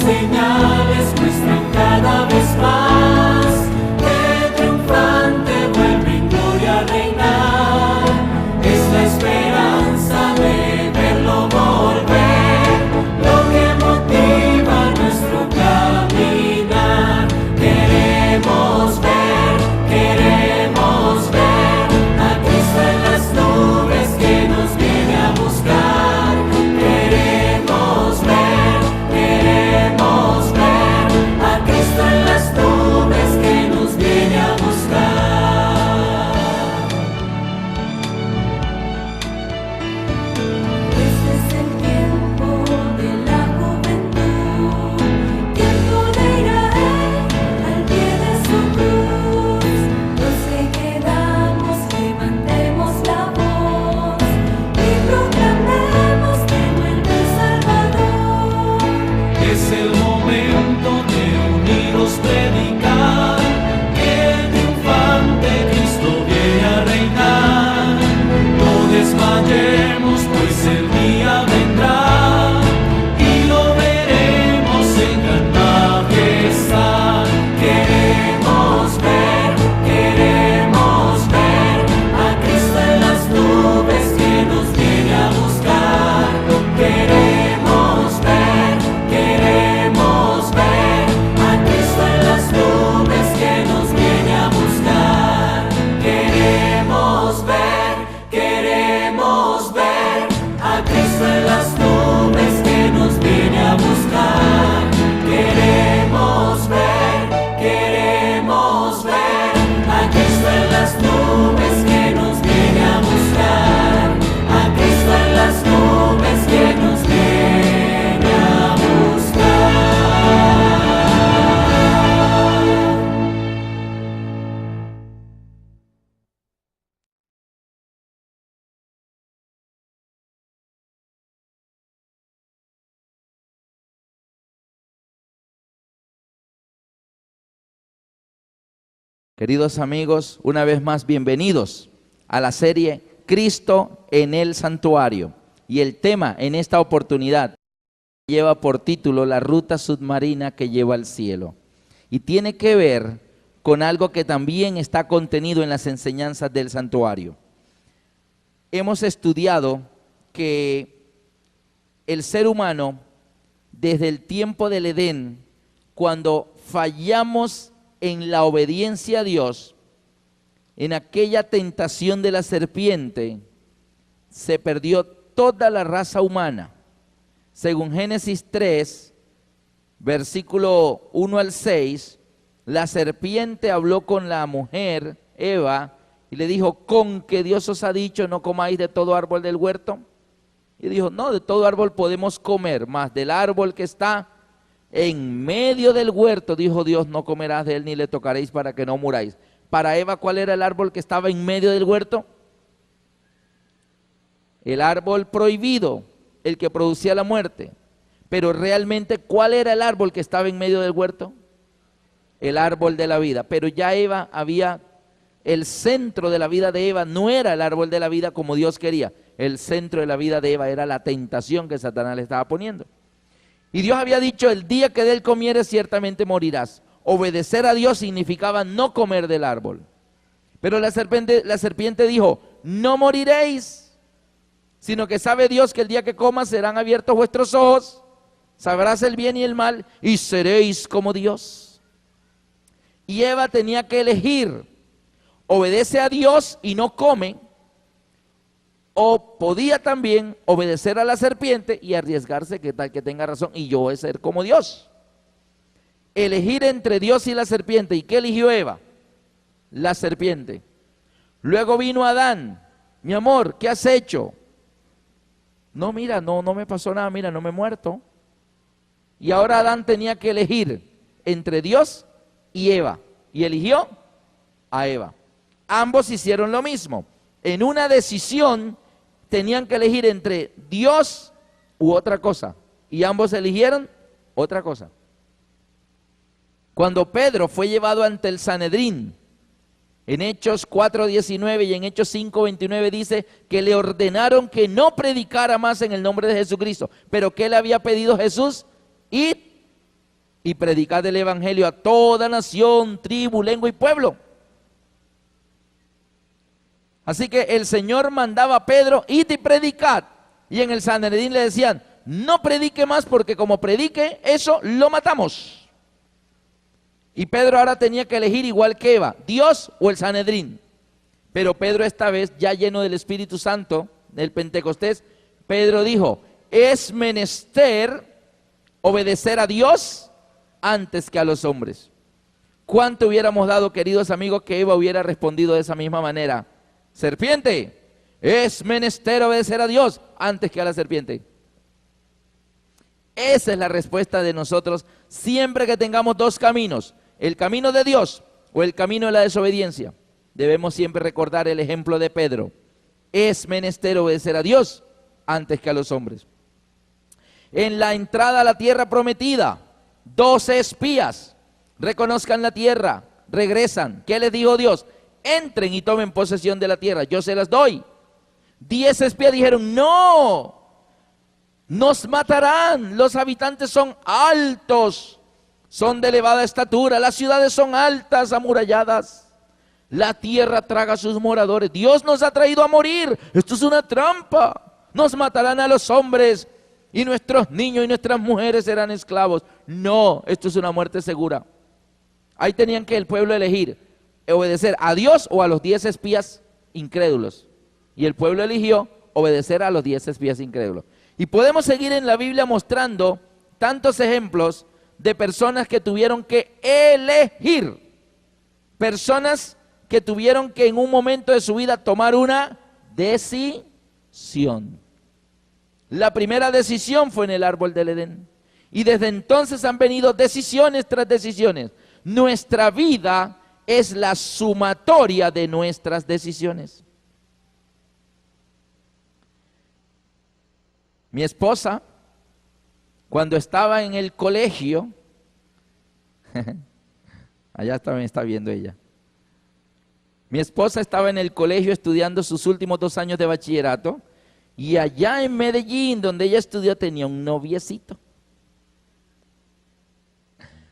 señales muestran cada vez más que triunfante vuelve en gloria a reinar. Es la esperanza de verlo volver, lo que motiva nuestro caminar. Queremos ver a Cristo en las nubes que nos viene a buscar. Queremos ver a Cristo en las nubes que nos viene a buscar. Este es el tiempo de la juventud, tiempo de ir a Él al pie de su cruz. Los que quedamos, levantemos la voz y proclamemos que vuelve el Salvador. Es el momento de unidos predicar que triunfante Cristo viene a reinar. No desmayemos, pues el día vendrá y lo veremos en gran majestad. Queremos ver a Cristo en las nubes que nos viene a buscar. Queremos ver a Cristo en las nubes que nos viene a buscar. Queremos ver a Cristo en las nubes que nos viene a buscar. Queremos ver a Cristo en las nubes que nos viene a buscar. A Cristo en las nubes que nos viene a buscar. Queridos amigos, una vez más bienvenidos a la serie Cristo en el Santuario. Y el tema en esta oportunidad lleva por título La ruta submarina que lleva al cielo. Y tiene que ver con algo que también está contenido en las enseñanzas del santuario. Hemos estudiado que el ser humano, desde el tiempo del Edén, cuando fallamos en la obediencia a Dios, en aquella tentación de la serpiente, se perdió toda la raza humana. Según Génesis 3, versículo 1 al 6, la serpiente habló con la mujer, Eva, y le dijo: ¿con que Dios os ha dicho no comáis de todo árbol del huerto? Y dijo: no, de todo árbol podemos comer, mas del árbol que está en medio del huerto, dijo Dios, no comerás de él ni le tocaréis para que no muráis. Para Eva, ¿cuál era el árbol que estaba en medio del huerto? El árbol prohibido, el que producía la muerte. Pero realmente, ¿cuál era el árbol que estaba en medio del huerto? El árbol de la vida. Pero ya Eva el centro de la vida de Eva no era el árbol de la vida como Dios quería. El centro de la vida de Eva era la tentación que Satanás le estaba poniendo. Y Dios había dicho: el día que de él comieres ciertamente morirás. Obedecer a Dios significaba no comer del árbol. Pero la serpiente dijo: no moriréis, sino que sabe Dios que el día que comas serán abiertos vuestros ojos, sabrás el bien y el mal, y seréis como Dios. Y Eva tenía que elegir: obedece a Dios y no come, o podía también obedecer a la serpiente y arriesgarse que tal que tenga razón y yo ser como Dios. Elegir entre Dios y la serpiente. ¿Y qué eligió Eva? La serpiente. Luego vino Adán: mi amor, ¿qué has hecho? No, mira, no me pasó nada, mira, no me he muerto. Y ahora Adán tenía que elegir entre Dios y Eva, y eligió a Eva. Ambos hicieron lo mismo. En una decisión tenían que elegir entre Dios u otra cosa, y ambos eligieron otra cosa. Cuando Pedro fue llevado ante el Sanedrín, en Hechos 4:19 y en Hechos 5:29 dice que le ordenaron que no predicara más en el nombre de Jesucristo. ¿Pero qué le había pedido Jesús? Id y predicad el evangelio a toda nación, tribu, lengua y pueblo. Así que el Señor mandaba a Pedro, id y predicad. Y en el Sanedrín le decían, no predique más porque como predique, eso lo matamos. Y Pedro ahora tenía que elegir igual que Eva, Dios o el Sanedrín. Pero Pedro esta vez, ya lleno del Espíritu Santo, del Pentecostés, Pedro dijo, es menester obedecer a Dios antes que a los hombres. ¿Cuánto hubiéramos dado, queridos amigos, que Eva hubiera respondido de esa misma manera? Serpiente, es menester obedecer a Dios antes que a la serpiente. Esa es la respuesta de nosotros siempre que tengamos dos caminos, el camino de Dios o el camino de la desobediencia. Debemos siempre recordar el ejemplo de Pedro. Es menester obedecer a Dios antes que a los hombres. En la entrada a la tierra prometida, 12 espías reconozcan la tierra, regresan. ¿Qué les dijo Dios? Entren y tomen posesión de la tierra, yo se las doy. 10 espías dijeron, no, nos matarán, los habitantes son altos, son de elevada estatura, las ciudades son altas, amuralladas, la tierra traga a sus moradores, Dios nos ha traído a morir, esto es una trampa, nos matarán a los hombres y nuestros niños y nuestras mujeres serán esclavos. No, esto es una muerte segura. Ahí tenían que el pueblo elegir, obedecer a Dios o a los 10 espías incrédulos. Y el pueblo eligió obedecer a los 10 espías incrédulos. Y podemos seguir en la Biblia mostrando tantos ejemplos de personas que tuvieron que elegir. Personas que tuvieron que en un momento de su vida tomar una decisión. La primera decisión fue en el árbol del Edén. Y desde entonces han venido decisiones tras decisiones. Nuestra vida es la sumatoria de nuestras decisiones. Mi esposa, cuando estaba en el colegio, allá me está viendo ella. Mi esposa estaba en el colegio estudiando sus últimos 2 años de bachillerato y allá en Medellín, donde ella estudió, tenía un noviecito.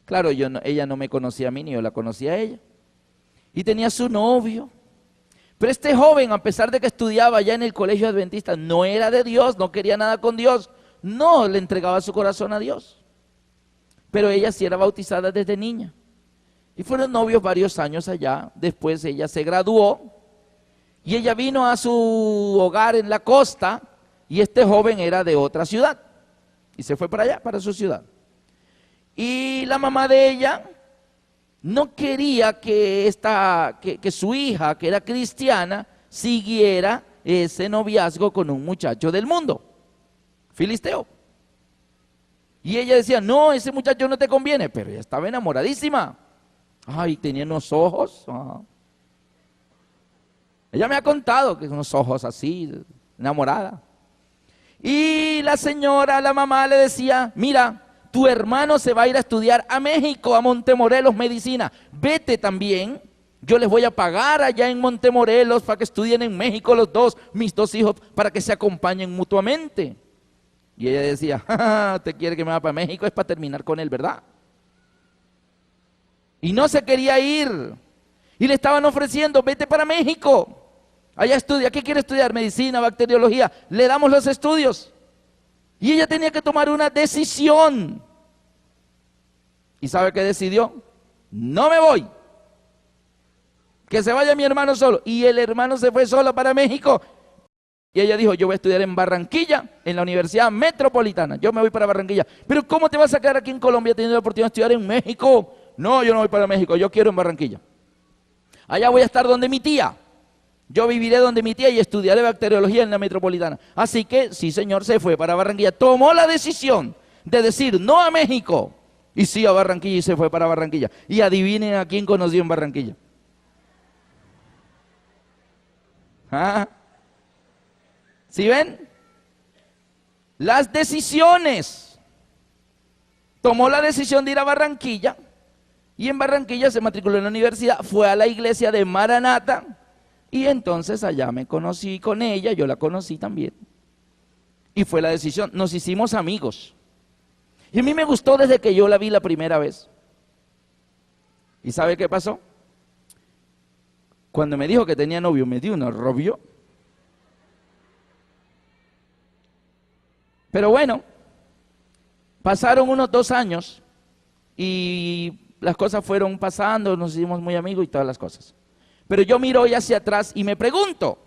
Claro, ella no me conocía a mí ni yo la conocía a ella. Y tenía su novio. Pero este joven, a pesar de que estudiaba allá en el colegio adventista, no era de Dios, no quería nada con Dios, no le entregaba su corazón a Dios. Pero ella sí era bautizada desde niña. Y fueron novios varios años allá. Después ella se graduó y ella vino a su hogar en la costa y este joven era de otra ciudad. Y se fue para allá, para su ciudad. Y la mamá de ella no quería que su hija, que era cristiana, siguiera ese noviazgo con un muchacho del mundo, filisteo. Y ella decía, no, ese muchacho no te conviene, pero ella estaba enamoradísima. Ay, tenía unos ojos. Ella me ha contado que unos ojos así, enamorada. Y la señora, la mamá le decía, mira, tu hermano se va a ir a estudiar a México, a Montemorelos, medicina. Vete también, yo les voy a pagar allá en Montemorelos para que estudien en México los dos, mis 2 hijos, para que se acompañen mutuamente. Y ella decía, ja, te quiere que me vaya para México, es para terminar con él, ¿verdad? Y no se quería ir. Y le estaban ofreciendo, vete para México, allá estudia. ¿Qué quiere estudiar? Medicina, bacteriología. Le damos los estudios. Y ella tenía que tomar una decisión. ¿Y sabe qué decidió? No me voy. Que se vaya mi hermano solo. Y el hermano se fue solo para México. Y ella dijo, yo voy a estudiar en Barranquilla, en la Universidad Metropolitana. Yo me voy para Barranquilla. Pero ¿cómo te vas a quedar aquí en Colombia teniendo la oportunidad de estudiar en México? No, yo no voy para México, yo quiero en Barranquilla. Allá voy a estar donde mi tía. Yo viviré donde mi tía y estudiaré bacteriología en la Metropolitana. Así que, sí señor, se fue para Barranquilla. Tomó la decisión de decir no a México y sí a Barranquilla y se fue para Barranquilla. Y adivinen a quién conoció en Barranquilla. ¿Ah? ¿Sí ven? Las decisiones. Tomó la decisión de ir a Barranquilla y en Barranquilla se matriculó en la universidad, fue a la iglesia de Maranata. Y entonces allá me conocí con ella, yo la conocí también. Y fue la decisión, nos hicimos amigos. Y a mí me gustó desde que yo la vi la primera vez. ¿Y sabe qué pasó? Cuando me dijo que tenía novio, me dio un rollo. Pero bueno, pasaron unos 2 años y las cosas fueron pasando, nos hicimos muy amigos y todas las cosas. Pero yo miro hoy hacia atrás y me pregunto,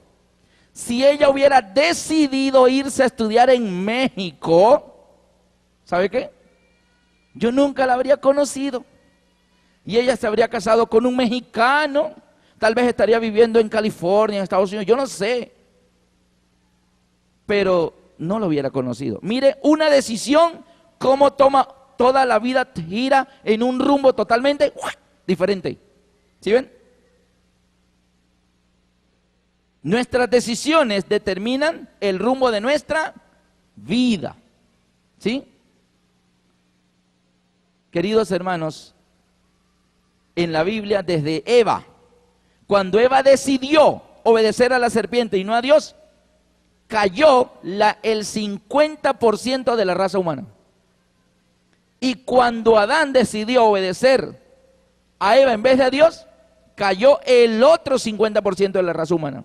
si ella hubiera decidido irse a estudiar en México, ¿sabe qué? Yo nunca la habría conocido. Y ella se habría casado con un mexicano, tal vez estaría viviendo en California, en Estados Unidos, yo no sé. Pero no lo hubiera conocido. Mire, una decisión, cómo toma toda la vida, gira en un rumbo totalmente diferente. ¿Sí ven? Nuestras decisiones determinan el rumbo de nuestra vida. ¿Sí? Queridos hermanos, en la Biblia desde Eva, cuando Eva decidió obedecer a la serpiente y no a Dios, cayó el 50% de la raza humana. Y cuando Adán decidió obedecer a Eva en vez de a Dios, cayó el otro 50% de la raza humana.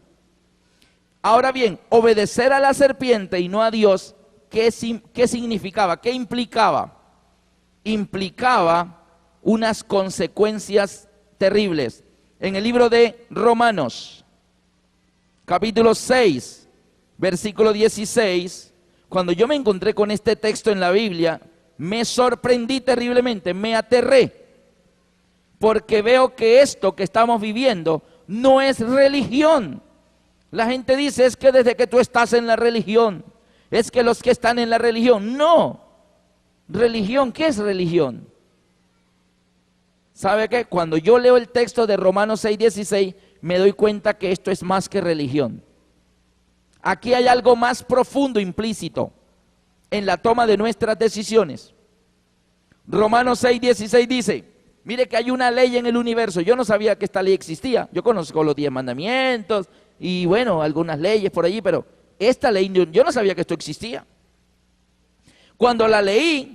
Ahora bien, obedecer a la serpiente y no a Dios, ¿qué significaba? ¿Qué implicaba? Implicaba unas consecuencias terribles. En el libro de Romanos, capítulo 6, versículo 16, cuando yo me encontré con este texto en la Biblia, me sorprendí terriblemente, me aterré, porque veo que esto que estamos viviendo no es religión. La gente dice, es que desde que tú estás en la religión, es que los que están en la religión, no. Religión, ¿qué es religión? ¿Sabe qué? Cuando yo leo el texto de Romanos 6:16, me doy cuenta que esto es más que religión. Aquí hay algo más profundo implícito en la toma de nuestras decisiones. Romanos 6:16 dice, mire que hay una ley en el universo. Yo no sabía que esta ley existía. Yo conozco los 10 mandamientos y bueno, algunas leyes por allí, pero esta ley yo no sabía que esto existía. Cuando la leí,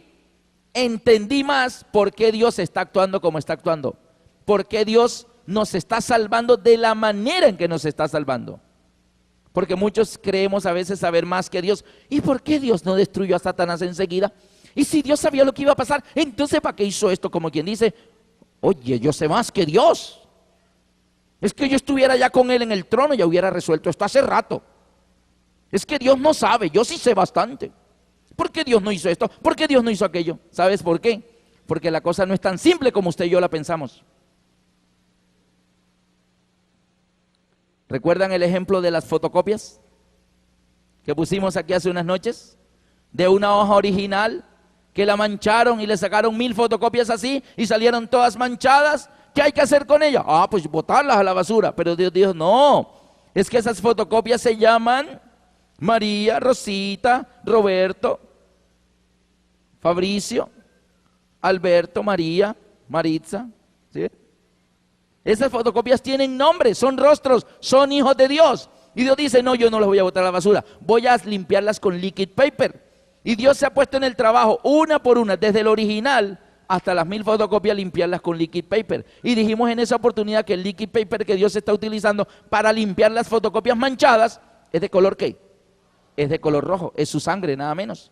entendí más por qué Dios está actuando como está actuando. Por qué Dios nos está salvando de la manera en que nos está salvando. Porque muchos creemos a veces saber más que Dios. ¿Y por qué Dios no destruyó a Satanás enseguida? Y si Dios sabía lo que iba a pasar, entonces ¿para qué hizo esto? Como quien dice, oye, yo sé más que Dios. Es que yo estuviera ya con Él en el trono, ya hubiera resuelto esto hace rato. Es que Dios no sabe, yo sí sé bastante. ¿Por qué Dios no hizo esto? ¿Por qué Dios no hizo aquello? ¿Sabes por qué? Porque la cosa no es tan simple como usted y yo la pensamos. ¿Recuerdan el ejemplo de las fotocopias que pusimos aquí hace unas noches? De una hoja original que la mancharon y le sacaron 1000 fotocopias así y salieron todas manchadas. ¿Qué hay que hacer con ellas? Ah, pues botarlas a la basura. Pero Dios dijo, no, es que esas fotocopias se llaman María, Rosita, Roberto, Fabricio, Alberto, María, Maritza, ¿sí? Esas fotocopias tienen nombres, son rostros, son hijos de Dios. Y Dios dice, no, yo no las voy a botar a la basura, voy a limpiarlas con liquid paper. Y Dios se ha puesto en el trabajo, una por una, desde el original hasta las 1000 fotocopias, limpiarlas con liquid paper. Y dijimos en esa oportunidad que el liquid paper que Dios está utilizando para limpiar las fotocopias manchadas, ¿es de color qué? Es de color rojo, es su sangre, nada menos.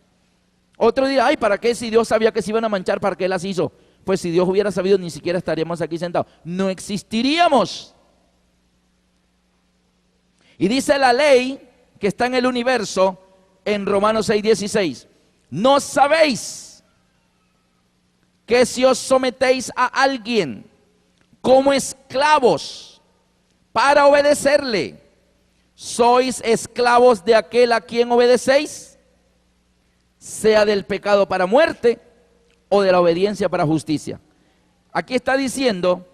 Otro dirá, ay, ¿para qué? Si Dios sabía que se iban a manchar, ¿para qué las hizo? Pues si Dios hubiera sabido, ni siquiera estaríamos aquí sentados, no existiríamos. Y dice la ley que está en el universo en Romanos 6:16, ¿no sabéis que si os sometéis a alguien como esclavos para obedecerle, sois esclavos de aquel a quien obedecéis, sea del pecado para muerte o de la obediencia para justicia? Aquí está diciendo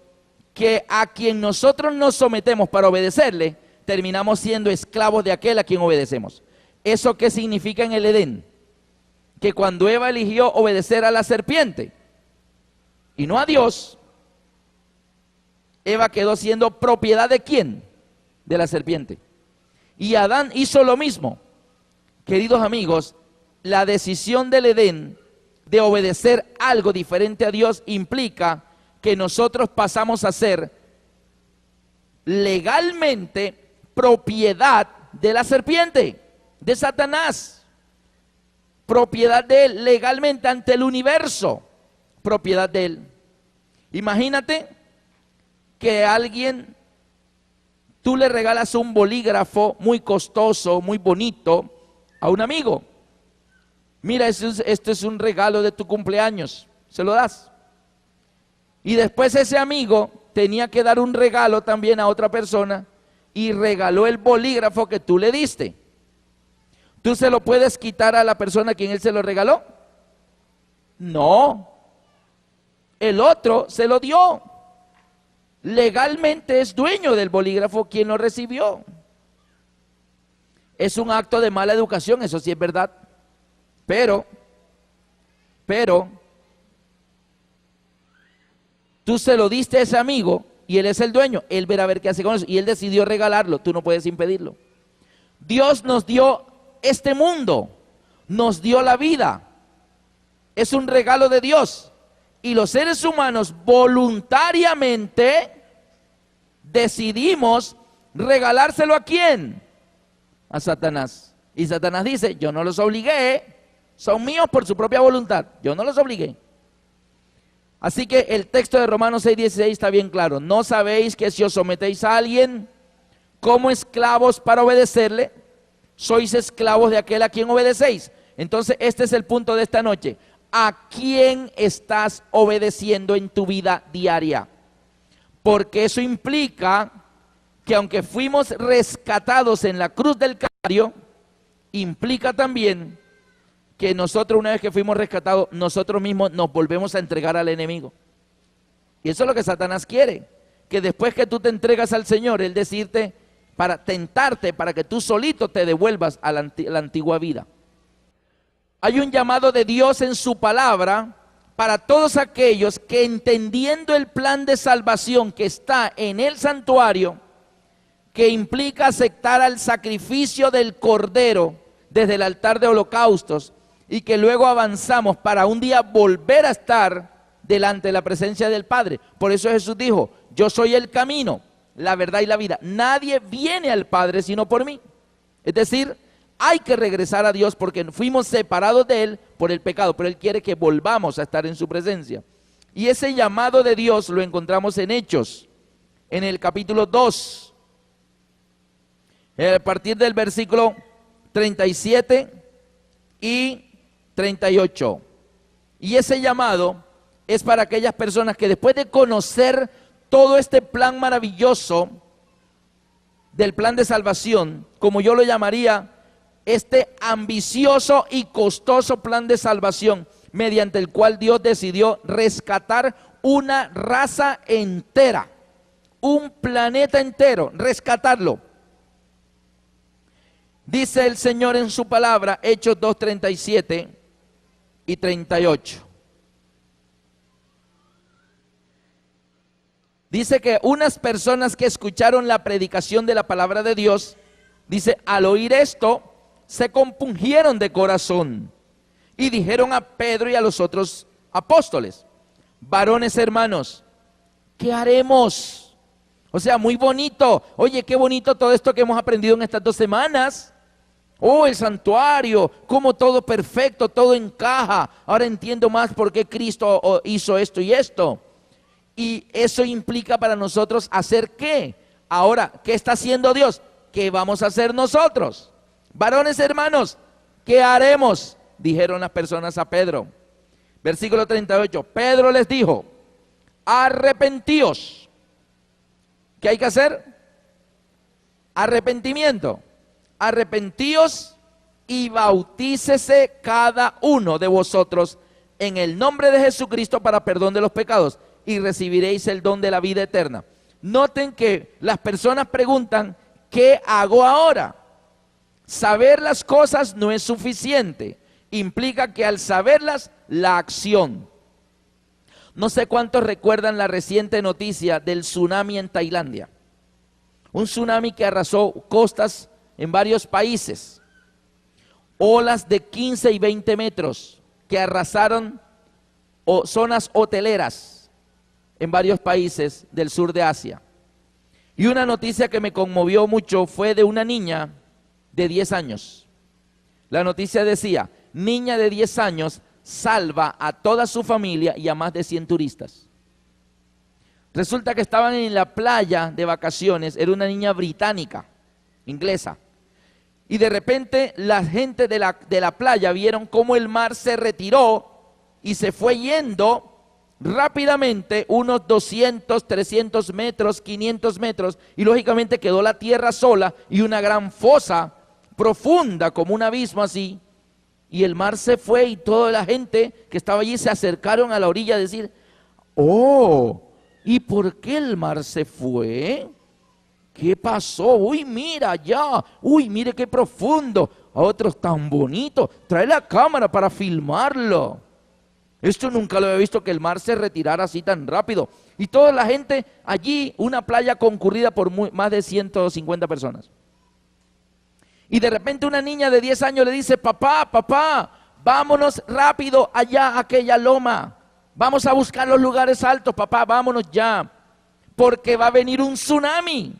que a quien nosotros nos sometemos para obedecerle, terminamos siendo esclavos de aquel a quien obedecemos. ¿Eso qué significa en el Edén? Que cuando Eva eligió obedecer a la serpiente y no a Dios, Eva quedó siendo propiedad ¿de quién? De la serpiente. Y Adán hizo lo mismo. Queridos amigos, la decisión del Edén de obedecer algo diferente a Dios implica que nosotros pasamos a ser legalmente propiedad de la serpiente, de Satanás, propiedad de él, legalmente ante el universo, propiedad de él. Imagínate que alguien, tú le regalas un bolígrafo muy costoso, muy bonito a un amigo. Mira, esto es un regalo de tu cumpleaños, se lo das. Y después ese amigo tenía que dar un regalo también a otra persona y regaló el bolígrafo que tú le diste. ¿Tú se lo puedes quitar a la persona a quien él se lo regaló? No. El otro se lo dio. Legalmente es dueño del bolígrafo quien lo recibió. Es un acto de mala educación, eso sí es verdad. Pero, tú se lo diste a ese amigo y él es el dueño. Él verá a ver qué hace con eso. Y él decidió regalarlo, tú no puedes impedirlo. Dios nos dio este mundo, nos dio la vida. Es un regalo de Dios. Y los seres humanos voluntariamente decidimos regalárselo ¿a quién? A Satanás. Y Satanás dice, yo no los obligué, son míos por su propia voluntad, yo no los obligué. Así que el texto de Romanos 6:16 está bien claro. ¿No sabéis que si os sometéis a alguien como esclavos para obedecerle, sois esclavos de aquel a quien obedecéis? Entonces este es el punto de esta noche. ¿A quién estás obedeciendo en tu vida diaria? Porque eso implica que aunque fuimos rescatados en la cruz del Calvario, implica también que nosotros, una vez que fuimos rescatados, nosotros mismos nos volvemos a entregar al enemigo. Y eso es lo que Satanás quiere, que después que tú te entregas al Señor, Él decirte, para tentarte, para que tú solito te devuelvas a la antigua vida. Hay un llamado de Dios en su palabra para todos aquellos que, entendiendo el plan de salvación que está en el santuario, que implica aceptar al sacrificio del Cordero desde el altar de holocaustos, y que luego avanzamos para un día volver a estar delante de la presencia del Padre. Por eso Jesús dijo, yo soy el camino, la verdad y la vida. Nadie viene al Padre sino por mí. Es decir, hay que regresar a Dios porque fuimos separados de Él por el pecado, pero Él quiere que volvamos a estar en su presencia. Y ese llamado de Dios lo encontramos en Hechos, en el capítulo 2, a partir del versículo 37 y 38. Y ese llamado es para aquellas personas que después de conocer todo este plan maravilloso del plan de salvación, como yo lo llamaría, este ambicioso y costoso plan de salvación, mediante el cual Dios decidió rescatar una raza entera, un planeta entero, rescatarlo. Dice el Señor en su palabra, Hechos 2:37 y 38. Dice que unas personas que escucharon la predicación de la palabra de Dios, dice, al oír esto, se compungieron de corazón y dijeron a Pedro y a los otros apóstoles, varones hermanos, ¿qué haremos? O sea, muy bonito. Oye, qué bonito todo esto que hemos aprendido en estas 2 semanas. Oh, el santuario, como todo perfecto, todo encaja. Ahora entiendo más por qué Cristo hizo esto y esto. Y eso implica para nosotros hacer ¿qué? Ahora, ¿qué está haciendo Dios? ¿Qué vamos a hacer nosotros? Varones hermanos, ¿qué haremos? Dijeron las personas a Pedro. Versículo 38, Pedro les dijo, arrepentíos. ¿Qué hay que hacer? Arrepentimiento. Arrepentíos y bautícese cada uno de vosotros en el nombre de Jesucristo para perdón de los pecados y recibiréis el don de la vida eterna. Noten que las personas preguntan, ¿qué hago ahora? Saber las cosas no es suficiente, implica que al saberlas, la acción. No sé cuántos recuerdan la reciente noticia del tsunami en Tailandia. Un tsunami que arrasó costas en varios países, olas de 15 y 20 metros, que arrasaron zonas hoteleras en varios países del sur de Asia. Y una noticia que me conmovió mucho fue de una niña de 10 años. La noticia decía, niña de 10 años salva a toda su familia y a más de 100 turistas. Resulta que estaban en la playa de vacaciones, era una niña británica, inglesa. Y de repente la gente de la playa vieron cómo el mar se retiró y se fue yendo rápidamente unos 200, 300 metros, 500 metros, y lógicamente quedó la tierra sola y una gran fosa profunda como un abismo así, y el mar se fue y toda la gente que estaba allí se acercaron a la orilla a decir, oh, ¿y por qué el mar se fue? ¿Qué pasó? Uy, mira allá, uy, mire qué profundo, a otros tan bonito, trae la cámara para filmarlo. Esto nunca lo había visto, que el mar se retirara así tan rápido. Y toda la gente allí, una playa concurrida por más de 150 personas. Y de repente una niña de 10 años le dice, papá, papá, vámonos rápido allá a aquella loma. Vamos a buscar los lugares altos, papá, vámonos ya. Porque va a venir un tsunami.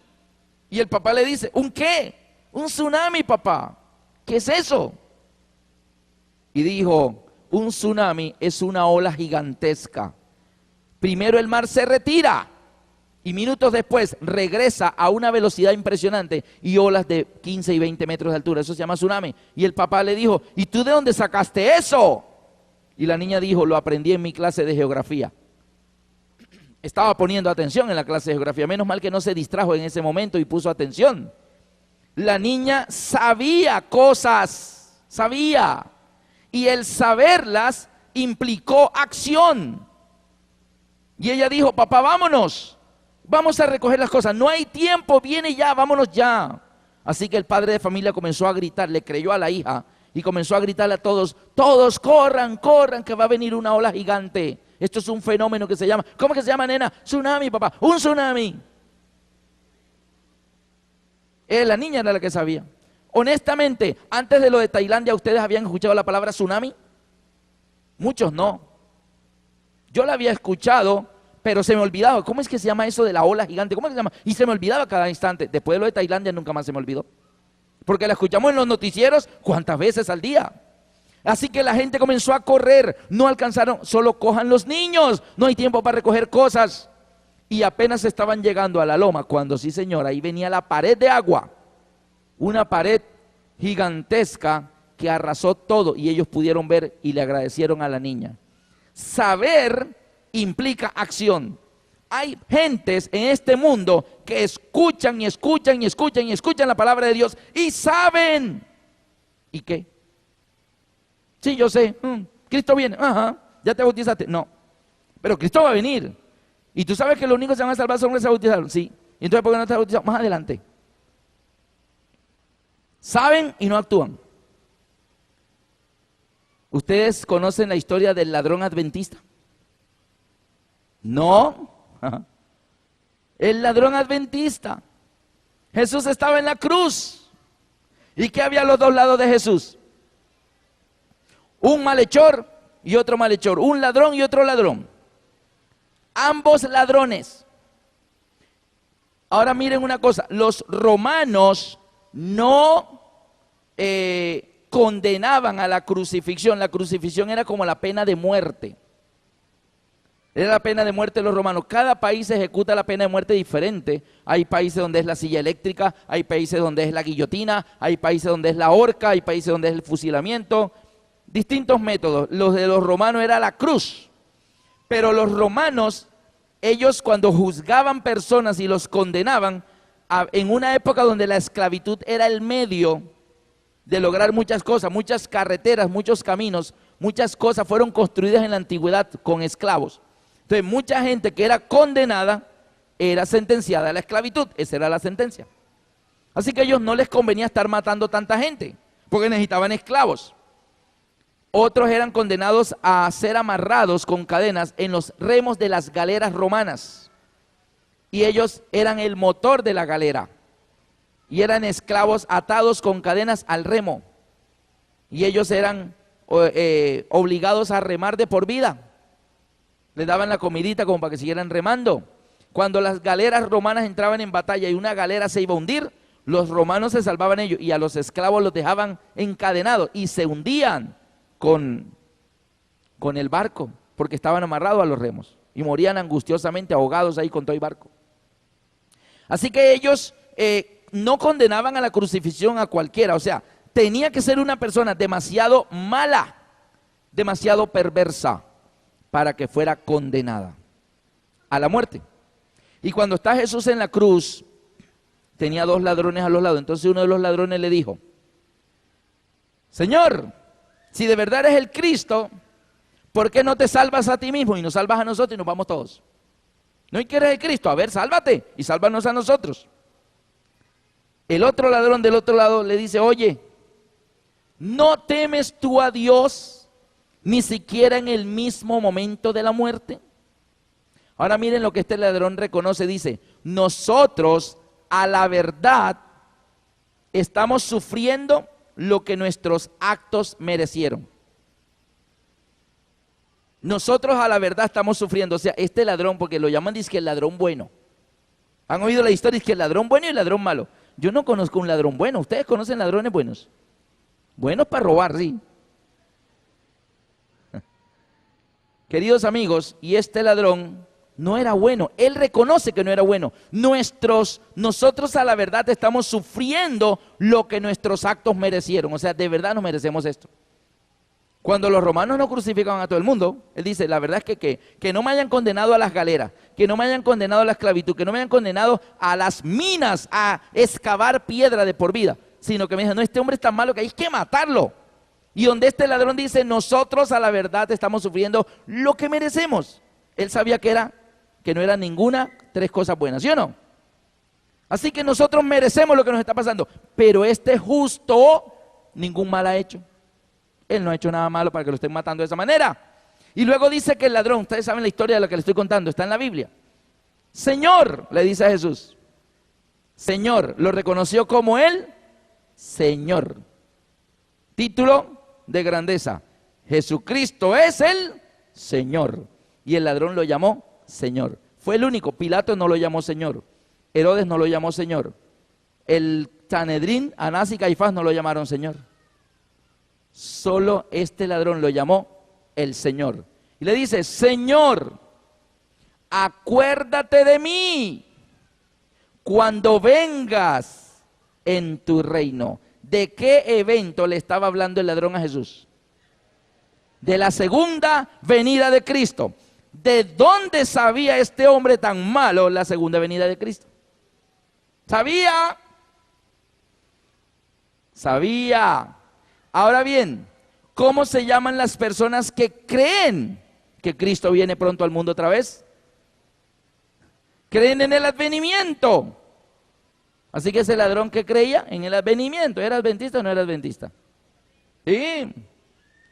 Y el papá le dice, ¿un qué? Un tsunami, papá. ¿Qué es eso? Y dijo, un tsunami es una ola gigantesca. Primero el mar se retira y minutos después regresa a una velocidad impresionante y olas de 15 y 20 metros de altura. Eso se llama tsunami. Y el papá le dijo, ¿y tú de dónde sacaste eso? Y la niña dijo, lo aprendí en mi clase de geografía. Estaba poniendo atención en la clase de geografía. Menos mal que no se distrajo en ese momento y puso atención. La niña sabía cosas, sabía. Y el saberlas implicó acción. Y ella dijo, papá, vámonos, vamos a recoger las cosas, no hay tiempo, viene ya, vámonos ya. Así que el padre de familia comenzó a gritar, le creyó a la hija y comenzó a gritarle a todos, todos corran, corran, que va a venir una ola gigante. Esto es un fenómeno que se llama, ¿cómo que se llama, nena? Tsunami, papá, un tsunami. La niña era la que sabía. Honestamente, antes de lo de Tailandia, ¿ustedes habían escuchado la palabra tsunami? Muchos no. Yo la había escuchado, pero se me olvidaba. ¿Cómo es que se llama eso de la ola gigante? ¿Cómo es que se llama? Y se me olvidaba cada instante. Después de lo de Tailandia nunca más se me olvidó. Porque la escuchamos en los noticieros, ¿cuántas veces al día? Así que la gente comenzó a correr. No alcanzaron, solo cojan los niños. No hay tiempo para recoger cosas. Y apenas estaban llegando a la loma, cuando sí, señora, ahí venía la pared de agua. Una pared gigantesca que arrasó todo y ellos pudieron ver y le agradecieron a la niña. Saber implica acción. Hay gentes en este mundo que escuchan y escuchan y escuchan y escuchan la palabra de Dios y saben. ¿Y qué? Sí, yo sé. Cristo viene. Ajá. ¿Ya te bautizaste? No. Pero Cristo va a venir. Y tú sabes que los únicos que se van a salvar son los que se bautizaron. Sí. ¿Y entonces por qué no te has bautizado? Más adelante. Saben y no actúan. ¿Ustedes conocen la historia del ladrón adventista? No. El ladrón adventista. Jesús estaba en la cruz. ¿Y qué había a los dos lados de Jesús? Un malhechor y otro malhechor. Un ladrón y otro ladrón. Ambos ladrones. Ahora miren una cosa. Los romanos no condenaban a la crucifixión. La crucifixión era como la pena de muerte. Era la pena de muerte de los romanos. Cada país ejecuta la pena de muerte diferente. Hay países donde es la silla eléctrica, hay países donde es la guillotina, hay países donde es la horca, hay países donde es el fusilamiento. Distintos métodos. Los de los romanos era la cruz. Pero los romanos, ellos cuando juzgaban personas y los condenaban, en una época donde la esclavitud era el medio de lograr muchas cosas, muchas carreteras, muchos caminos, muchas cosas fueron construidas en la antigüedad con esclavos. Entonces mucha gente que era condenada era sentenciada a la esclavitud. Esa era la sentencia. Así que a ellos no les convenía estar matando tanta gente, porque necesitaban esclavos. Otros eran condenados a ser amarrados con cadenas en los remos de las galeras romanas. Y ellos eran el motor de la galera. Y eran esclavos atados con cadenas al remo. Y ellos eran obligados a remar de por vida. Les daban la comidita como para que siguieran remando. Cuando las galeras romanas entraban en batalla y una galera se iba a hundir, los romanos se salvaban ellos y a los esclavos los dejaban encadenados y se hundían con el barco porque estaban amarrados a los remos y morían angustiosamente ahogados ahí con todo el barco. Así que ellos no condenaban a la crucifixión a cualquiera, o sea, tenía que ser una persona demasiado mala, demasiado perversa para que fuera condenada a la muerte. Y cuando está Jesús en la cruz, tenía 2 ladrones a los lados. Entonces uno de los ladrones le dijo: Señor, si de verdad eres el Cristo, ¿por qué no te salvas a ti mismo y nos salvas a nosotros y nos vamos todos? ¿No quieres el Cristo? A ver, sálvate y sálvanos a nosotros. El otro ladrón del otro lado le dice: oye, ¿no temes tú a Dios ni siquiera en el mismo momento de la muerte? Ahora miren lo que este ladrón reconoce, dice: nosotros a la verdad estamos sufriendo lo que nuestros actos merecieron. Nosotros a la verdad estamos sufriendo, o sea, este ladrón, porque lo llaman dizque el ladrón bueno. ¿Han oído la historia? Es que el ladrón bueno y el ladrón malo. Yo no conozco un ladrón bueno. ¿Ustedes conocen ladrones buenos? Buenos para robar, sí. Queridos amigos, y este ladrón no era bueno. Él reconoce que no era bueno. Nosotros a la verdad estamos sufriendo lo que nuestros actos merecieron. O sea, de verdad nos merecemos esto. Cuando los romanos no crucificaban a todo el mundo, él dice: la verdad es que no me hayan condenado a las galeras, que no me hayan condenado a la esclavitud, que no me hayan condenado a las minas, a excavar piedra de por vida, sino que me dijeron: no, este hombre es tan malo que hay que matarlo. Y donde este ladrón dice: nosotros a la verdad estamos sufriendo lo que merecemos. Él sabía que no era ninguna 3 cosas buenas, ¿sí o no? Así que nosotros merecemos lo que nos está pasando, pero este justo ningún mal ha hecho. Él no ha hecho nada malo para que lo estén matando de esa manera. Y luego dice que el ladrón, ustedes saben la historia de lo que les estoy contando, está en la Biblia. Señor, le dice a Jesús. Señor, lo reconoció como el Señor. Título de grandeza: Jesucristo es el Señor. Y el ladrón lo llamó Señor. Fue el único. Pilato no lo llamó Señor. Herodes no lo llamó Señor. El Sanedrín, Anás y Caifás no lo llamaron Señor. Solo este ladrón lo llamó el Señor. Y le dice: Señor, acuérdate de mí cuando vengas en tu reino. ¿De qué evento le estaba hablando el ladrón a Jesús? De la segunda venida de Cristo. ¿De dónde sabía este hombre tan malo la segunda venida de Cristo? Sabía. Ahora bien, ¿cómo se llaman las personas que creen que Cristo viene pronto al mundo otra vez? Creen en el advenimiento. Así que ese ladrón que creía en el advenimiento, ¿era adventista o no era adventista? Sí,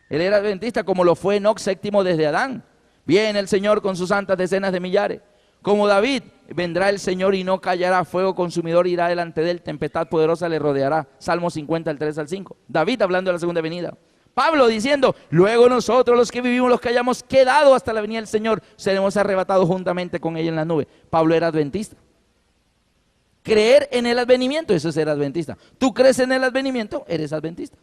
él era adventista, como lo fue Enoc, séptimo desde Adán. Viene el Señor con sus santas decenas de millares. Como David, vendrá el Señor y no callará, fuego consumidor irá delante de él, tempestad poderosa le rodeará. Salmo 50, el 3 al 5. David hablando de la segunda venida. Pablo diciendo: luego nosotros los que vivimos, los que hayamos quedado hasta la venida del Señor, seremos arrebatados juntamente con ella en la nube. Pablo era adventista. Creer en el advenimiento, eso es ser adventista. Tú crees en el advenimiento, eres adventista.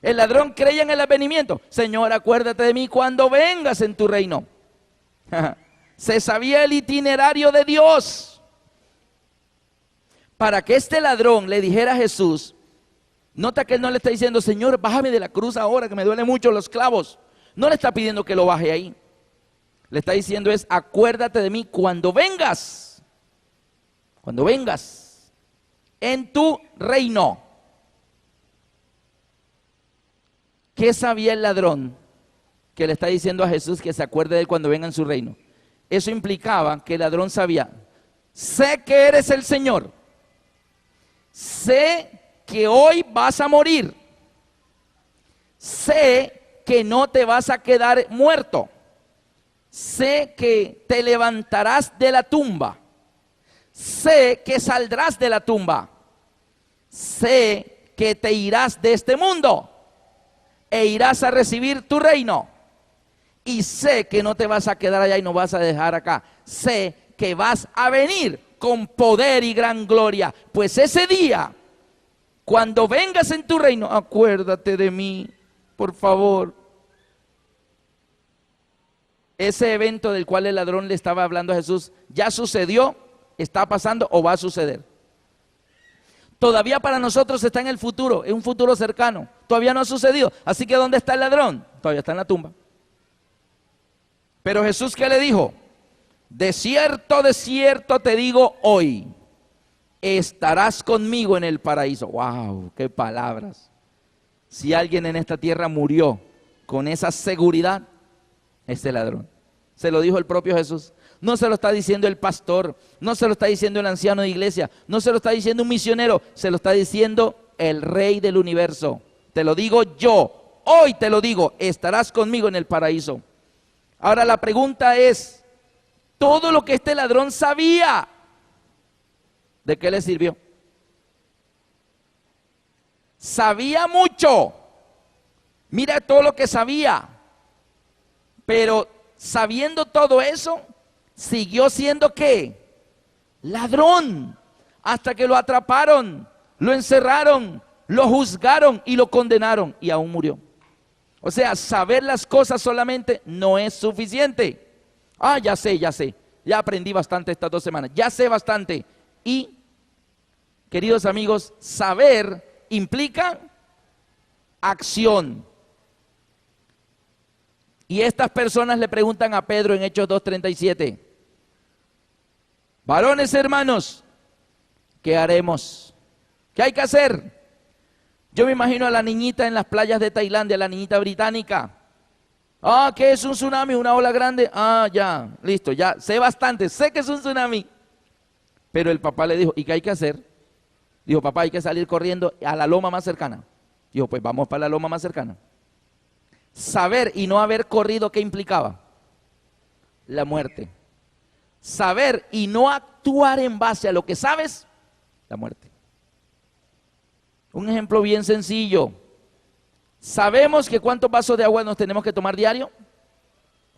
El ladrón creía en el advenimiento. Señor, acuérdate de mí cuando vengas en tu reino. Se sabía el itinerario de Dios. Para que este ladrón le dijera a Jesús, nota que él no le está diciendo: Señor, bájame de la cruz ahora que me duelen mucho los clavos. No le está pidiendo que lo baje ahí. Le está diciendo es: acuérdate de mí cuando vengas. Cuando vengas en tu reino. ¿Qué sabía el ladrón que le está diciendo a Jesús que se acuerde de él cuando venga en su reino? Eso implicaba que el ladrón sabía: sé que eres el Señor, sé que hoy vas a morir, sé que no te vas a quedar muerto, sé que te levantarás de la tumba, sé que saldrás de la tumba, sé que te irás de este mundo, e irás a recibir tu reino. Y sé que no te vas a quedar allá y no vas a dejar acá. Sé que vas a venir con poder y gran gloria. Pues ese día, cuando vengas en tu reino, acuérdate de mí, por favor. Ese evento del cual el ladrón le estaba hablando a Jesús, ¿ya sucedió? ¿Está pasando o va a suceder? Todavía para nosotros está en el futuro, es un futuro cercano. Todavía no ha sucedido. Así que ¿dónde está el ladrón? Todavía está en la tumba. Pero Jesús, ¿qué le dijo? De cierto te digo hoy, estarás conmigo en el paraíso. ¡Wow! ¡Qué palabras! Si alguien en esta tierra murió con esa seguridad, este ladrón. Se lo dijo el propio Jesús. No se lo está diciendo el pastor, no se lo está diciendo el anciano de iglesia, no se lo está diciendo un misionero, se lo está diciendo el Rey del universo. Te lo digo yo, hoy te lo digo, estarás conmigo en el paraíso. Ahora la pregunta es, todo lo que este ladrón sabía, ¿de qué le sirvió? Sabía mucho, mira todo lo que sabía, pero sabiendo todo eso, siguió siendo ¿qué? Ladrón, hasta que lo atraparon, lo encerraron, lo juzgaron y lo condenaron y aún murió. O sea, saber las cosas solamente no es suficiente. Ya sé, ya aprendí bastante estas 2 semanas, ya sé bastante. Y, queridos amigos, saber implica acción. Y estas personas le preguntan a Pedro en Hechos 2:37, varones hermanos, ¿qué haremos? ¿Qué hay que hacer? Yo me imagino a la niñita en las playas de Tailandia, la niñita británica. ¿Qué es un tsunami? ¿Una ola grande? Ya, listo, ya sé bastante, sé que es un tsunami. Pero el papá le dijo, ¿y qué hay que hacer? Dijo, papá, hay que salir corriendo a la loma más cercana. Dijo, pues vamos para la loma más cercana. Saber y no haber corrido, ¿qué implicaba? La muerte. Saber y no actuar en base a lo que sabes, la muerte. Un ejemplo bien sencillo. ¿Sabemos que cuántos vasos de agua nos tenemos que tomar diario?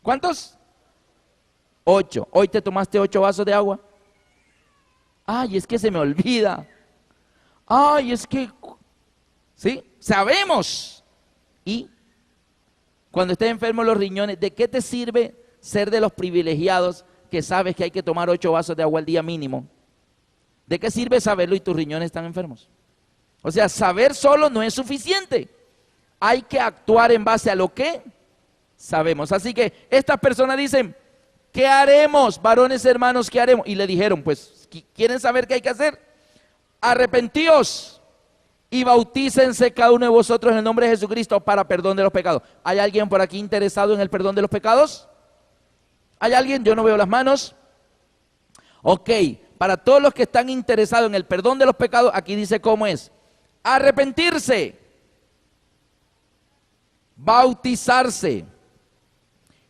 ¿Cuántos? 8. ¿Hoy te tomaste 8 vasos de agua? Es que se me olvida. Es que... ¿Sí? Sabemos. Y cuando estés enfermo los riñones, ¿de qué te sirve ser de los privilegiados que sabes que hay que tomar 8 vasos de agua al día mínimo? ¿De qué sirve saberlo y tus riñones están enfermos? O sea, saber solo no es suficiente. Hay que actuar en base a lo que sabemos. Así que estas personas dicen, ¿qué haremos, varones hermanos, qué haremos? Y le dijeron, pues, ¿quieren saber qué hay que hacer? Arrepentíos y bautícense cada uno de vosotros en el nombre de Jesucristo para perdón de los pecados. ¿Hay alguien por aquí interesado en el perdón de los pecados? ¿Hay alguien? Yo no veo las manos. Ok, para todos los que están interesados en el perdón de los pecados, aquí dice cómo es. Arrepentirse, bautizarse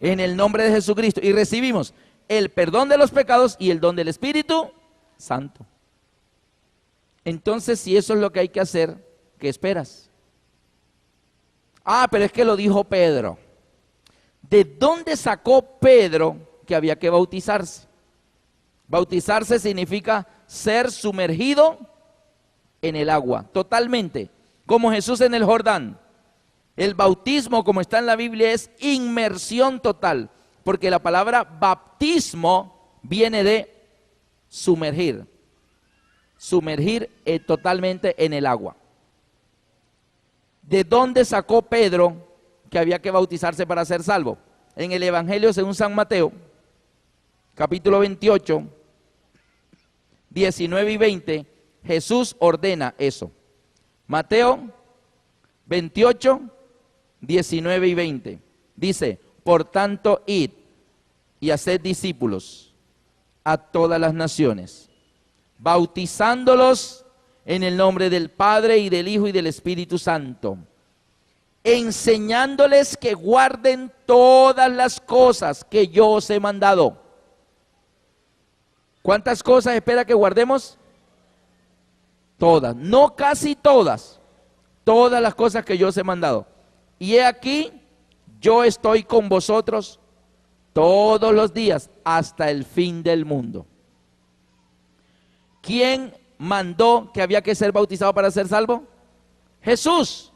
en el nombre de Jesucristo y recibimos el perdón de los pecados y el don del Espíritu Santo. Entonces, si eso es lo que hay que hacer, ¿qué esperas? Pero es que lo dijo Pedro. ¿De dónde sacó Pedro que había que bautizarse? Bautizarse significa ser sumergido en el agua, totalmente, como Jesús en el Jordán. El bautismo, como está en la Biblia, es inmersión total, porque la palabra bautismo viene de sumergir, totalmente en el agua. ¿De dónde sacó Pedro que había que bautizarse para ser salvo? En el Evangelio según San Mateo, capítulo 28, 19 y 20, Jesús ordena eso. Mateo 28, 19 y 20. Dice, por tanto, id y haced discípulos a todas las naciones, bautizándolos en el nombre del Padre y del Hijo y del Espíritu Santo, enseñándoles que guarden todas las cosas que yo os he mandado. ¿Cuántas cosas espera que guardemos? Todas, no casi todas, todas las cosas que yo os he mandado. y he aquí, yo estoy con vosotros todos los días hasta el fin del mundo. ¿Quién mandó que había que ser bautizado para ser salvo? Jesús.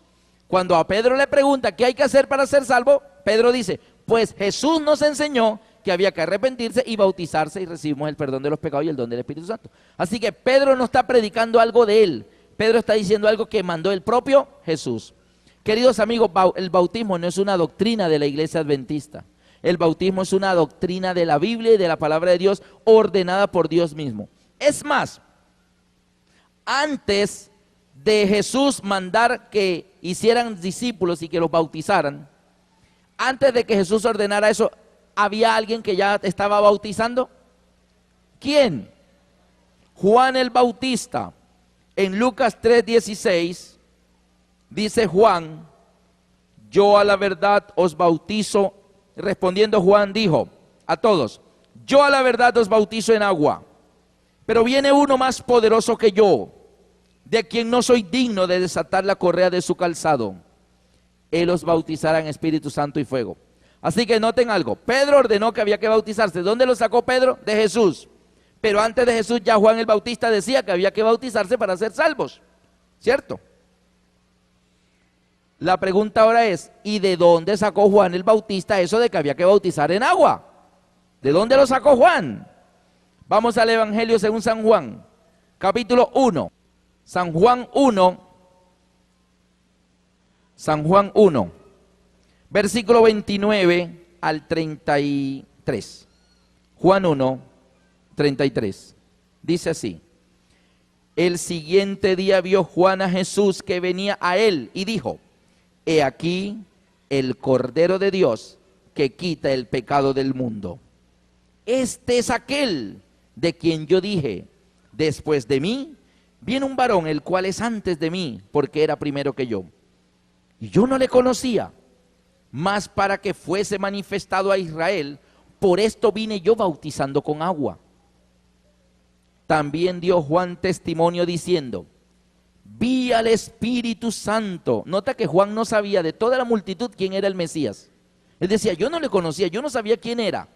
Cuando a Pedro le pregunta qué hay que hacer para ser salvo, Pedro dice, pues Jesús nos enseñó que había que arrepentirse y bautizarse y recibimos el perdón de los pecados y el don del Espíritu Santo. Así que Pedro no está predicando algo de él, Pedro está diciendo algo que mandó el propio Jesús. Queridos amigos, el bautismo no es una doctrina de la iglesia adventista. El bautismo es una doctrina de la Biblia y de la palabra de Dios ordenada por Dios mismo. Es más, antes de Jesús mandar que hicieran discípulos y que los bautizaran, antes de que Jesús ordenara eso, ¿había alguien que ya estaba bautizando? ¿Quién? Juan el Bautista. En Lucas 3:16 dice Juan, yo a la verdad os bautizo. Respondiendo Juan dijo a todos, yo a la verdad os bautizo en agua, pero viene uno más poderoso que yo, de quien no soy digno de desatar la correa de su calzado. Él os bautizará en Espíritu Santo y fuego. Así que noten algo, Pedro ordenó que había que bautizarse. ¿Dónde lo sacó Pedro? De Jesús. Pero antes de Jesús ya Juan el Bautista decía que había que bautizarse para ser salvos, ¿cierto? La pregunta ahora es, ¿y de dónde sacó Juan el Bautista eso de que había que bautizar en agua? ¿De dónde lo sacó Juan? Vamos al Evangelio según San Juan, capítulo 1. San Juan 1, versículo 29 al 33. Juan 1, 33. Dice así. El siguiente día vio Juan a Jesús que venía a él y dijo, he aquí el Cordero de Dios que quita el pecado del mundo. Este es aquel de quien yo dije, después de mí viene un varón el cual es antes de mí, porque era primero que yo. Y yo no le conocía, mas para que fuese manifestado a Israel, por esto vine yo bautizando con agua. También dio Juan testimonio diciendo, vi al Espíritu Santo. Nota que Juan no sabía de toda la multitud quién era el Mesías. Él decía, yo no le conocía, yo no sabía quién era.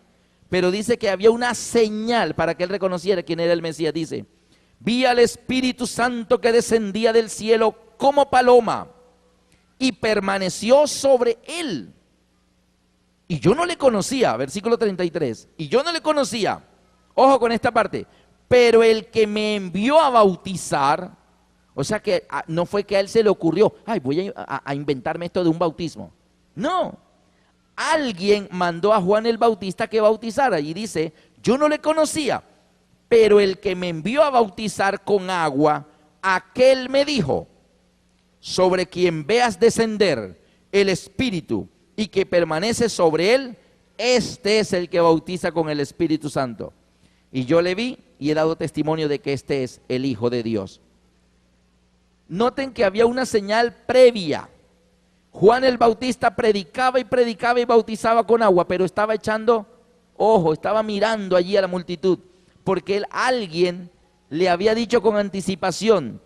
Pero dice que había una señal para que él reconociera quién era el Mesías. Dice, vi al Espíritu Santo que descendía del cielo como paloma y permaneció sobre él. Y yo no le conocía, versículo 33, y yo no le conocía, ojo con esta parte, pero el que me envió a bautizar, o sea que no fue que a él se le ocurrió, ay, voy a inventarme esto de un bautismo. No, alguien mandó a Juan el Bautista que bautizara y dice, yo no le conocía, pero el que me envió a bautizar con agua, aquel me dijo, sobre quien veas descender el Espíritu y que permanece sobre él, este es el que bautiza con el Espíritu Santo. Y yo le vi y he dado testimonio de que este es el Hijo de Dios. Noten que había una señal previa. Juan el Bautista predicaba y bautizaba con agua, pero estaba echando ojo, estaba mirando allí a la multitud, porque alguien le había dicho con anticipación,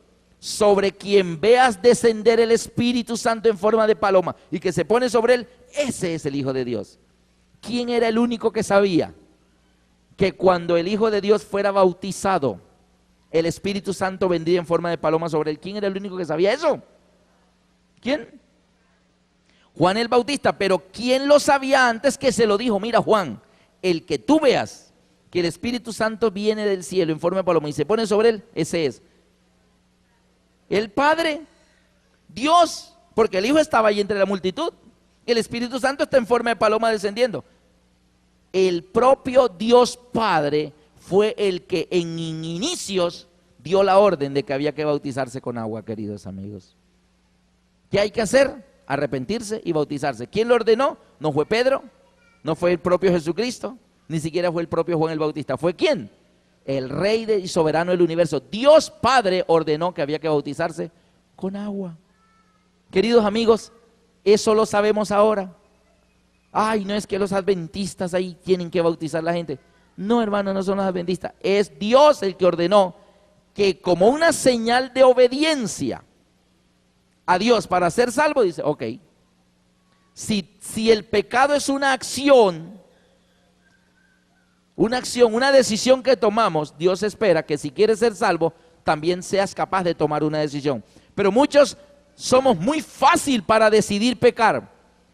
sobre quien veas descender el Espíritu Santo en forma de paloma y que se pone sobre él, ese es el Hijo de Dios. ¿Quién era el único que sabía que cuando el Hijo de Dios fuera bautizado, el Espíritu Santo vendría en forma de paloma sobre él? ¿Quién era el único que sabía eso? ¿Quién? Juan el Bautista. Pero ¿quién lo sabía antes que se lo dijo? Mira, Juan, el que tú veas que el Espíritu Santo viene del cielo en forma de paloma y se pone sobre él, ese es el Padre, Dios, porque el Hijo estaba ahí entre la multitud. El Espíritu Santo está en forma de paloma descendiendo. El propio Dios Padre fue el que en inicios dio la orden de que había que bautizarse con agua, queridos amigos. ¿Qué hay que hacer? Arrepentirse y bautizarse. ¿Quién lo ordenó? No fue Pedro, no fue el propio Jesucristo, ni siquiera fue el propio Juan el Bautista. ¿Fue quién? El Rey y soberano del universo. Dios Padre ordenó que había que bautizarse con agua. Queridos amigos, eso lo sabemos ahora. Ay, no es que los adventistas ahí tienen que bautizar a la gente. No, hermano, no son los adventistas. Es Dios el que ordenó que como una señal de obediencia a Dios para ser salvo, dice, ok, Si el pecado es una acción, una decisión que tomamos, Dios espera que si quieres ser salvo, también seas capaz de tomar una decisión. Pero muchos somos muy fácil para decidir pecar,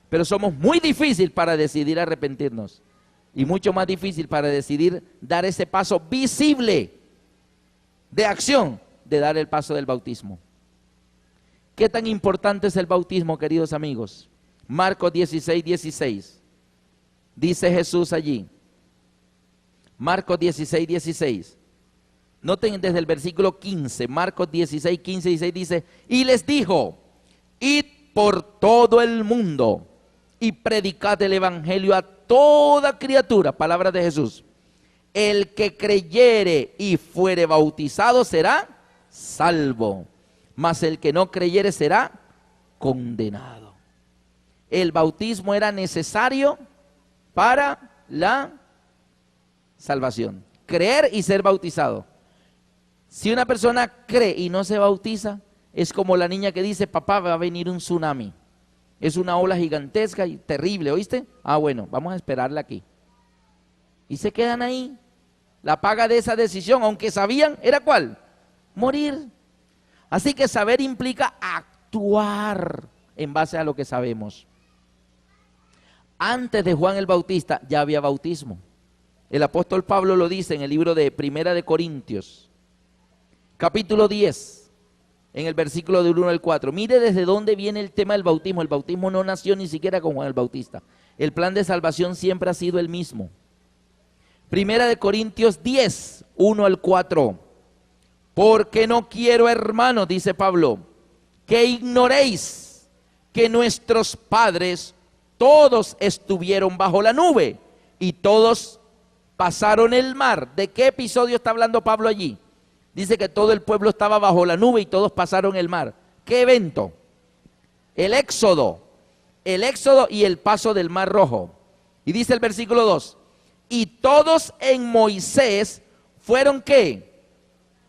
pero somos muy difícil para decidir arrepentirnos. Y mucho más difícil para decidir dar ese paso visible de acción, de dar el paso del bautismo. ¿Qué tan importante es el bautismo, queridos amigos? Marcos 16, 16. Dice Jesús allí. Marcos 16, 16. Noten desde el versículo 15, Marcos 16, 15 y 16 dice, y les dijo, id por todo el mundo y predicad el evangelio a toda criatura, palabras de Jesús. El que creyere y fuere bautizado será salvo, mas el que no creyere será condenado. El bautismo era necesario para la salvación, creer y ser bautizado. Si una persona cree y no se bautiza, es como la niña que dice, papá, va a venir un tsunami. Es una ola gigantesca y terrible, ¿oíste? Ah, bueno, vamos a esperarla aquí. Y se quedan ahí. La paga de esa decisión, aunque sabían, ¿era cuál? Morir. Así que saber implica actuar en base a lo que sabemos. Antes de Juan el Bautista ya había bautismo. El apóstol Pablo lo dice en el libro de Primera de Corintios, capítulo 10, en el versículo del 1 al 4. Mire desde dónde viene el tema del bautismo. El bautismo no nació ni siquiera con Juan el Bautista. El plan de salvación siempre ha sido el mismo. Primera de Corintios 10, 1 al 4. Porque no quiero, hermanos, dice Pablo, que ignoréis que nuestros padres todos estuvieron bajo la nube y todos pasaron el mar. ¿De qué episodio está hablando Pablo allí? Dice que todo el pueblo estaba bajo la nube y todos pasaron el mar. ¿Qué evento? El éxodo y el paso del mar rojo. Y dice el versículo 2, y todos en Moisés fueron ¿qué?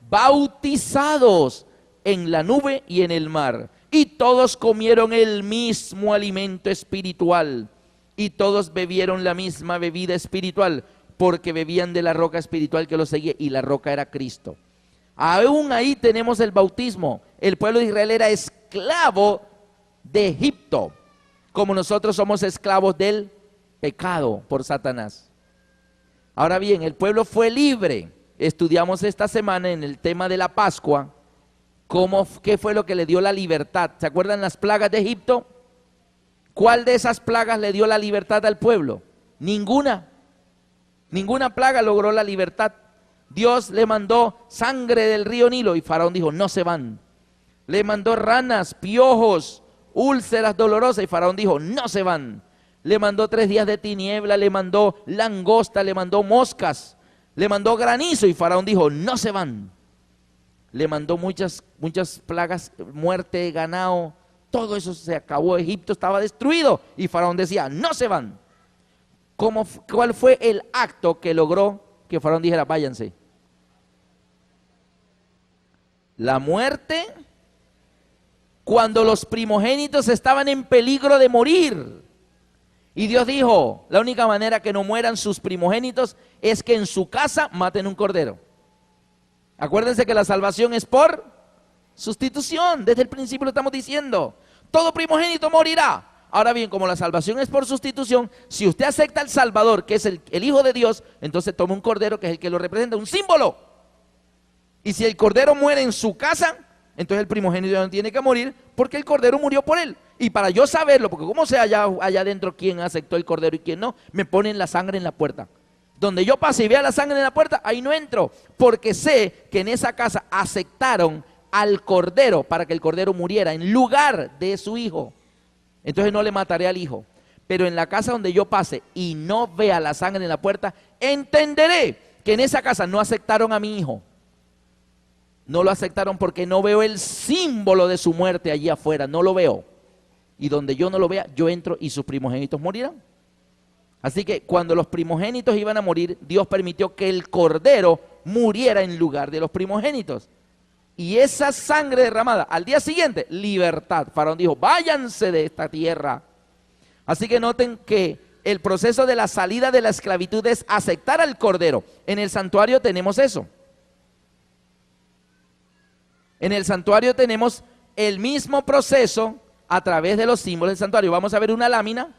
Bautizados en la nube y en el mar. Y todos comieron el mismo alimento espiritual. Y todos bebieron la misma bebida espiritual, porque bebían de la roca espiritual que los seguía, y la roca era Cristo. Aún ahí tenemos el bautismo. El pueblo de Israel era esclavo de Egipto, como nosotros somos esclavos del pecado por Satanás. Ahora bien, el pueblo fue libre. Estudiamos esta semana en el tema de la Pascua, qué fue lo que le dio la libertad. ¿Se acuerdan las plagas de Egipto? ¿Cuál de esas plagas le dio la libertad al pueblo? Ninguna. Ninguna plaga logró la libertad. Dios le mandó sangre del río Nilo y Faraón dijo, no se van. Le mandó ranas, piojos, úlceras dolorosas y Faraón dijo, no se van. Le mandó 3 días de tiniebla, le mandó langosta, le mandó moscas, le mandó granizo y Faraón dijo, no se van. Le mandó muchas plagas, muerte, ganado, todo eso se acabó. Egipto estaba destruido y Faraón decía, no se van. ¿Cuál fue el acto que logró que Faraón dijera, váyanse? La muerte, cuando los primogénitos estaban en peligro de morir. Y Dios dijo, la única manera que no mueran sus primogénitos es que en su casa maten un cordero. Acuérdense que la salvación es por sustitución. Desde el principio lo estamos diciendo. Todo primogénito morirá. Ahora bien, como la salvación es por sustitución, si usted acepta al Salvador, que es el Hijo de Dios, entonces toma un cordero que es el que lo representa, un símbolo. Y si el cordero muere en su casa, entonces el primogénito no tiene que morir porque el cordero murió por él. Y para yo saberlo, porque como sé allá adentro quién aceptó el cordero y quién no, me ponen la sangre en la puerta. Donde yo pase y vea la sangre en la puerta, ahí no entro, porque sé que en esa casa aceptaron al cordero para que el cordero muriera en lugar de su hijo. Entonces no le mataré al hijo. Pero en la casa donde yo pase y no vea la sangre en la puerta, entenderé que en esa casa no aceptaron a mi hijo. No lo aceptaron porque no veo el símbolo de su muerte allí afuera, no lo veo. Y donde yo no lo vea, yo entro y sus primogénitos morirán. Así que cuando los primogénitos iban a morir, Dios permitió que el cordero muriera en lugar de los primogénitos. Y esa sangre derramada, al día siguiente, libertad. Faraón dijo, váyanse de esta tierra. Así que noten que el proceso de la salida de la esclavitud es aceptar al Cordero. En el santuario tenemos eso. En el santuario tenemos el mismo proceso a través de los símbolos del santuario. Vamos a ver una lámina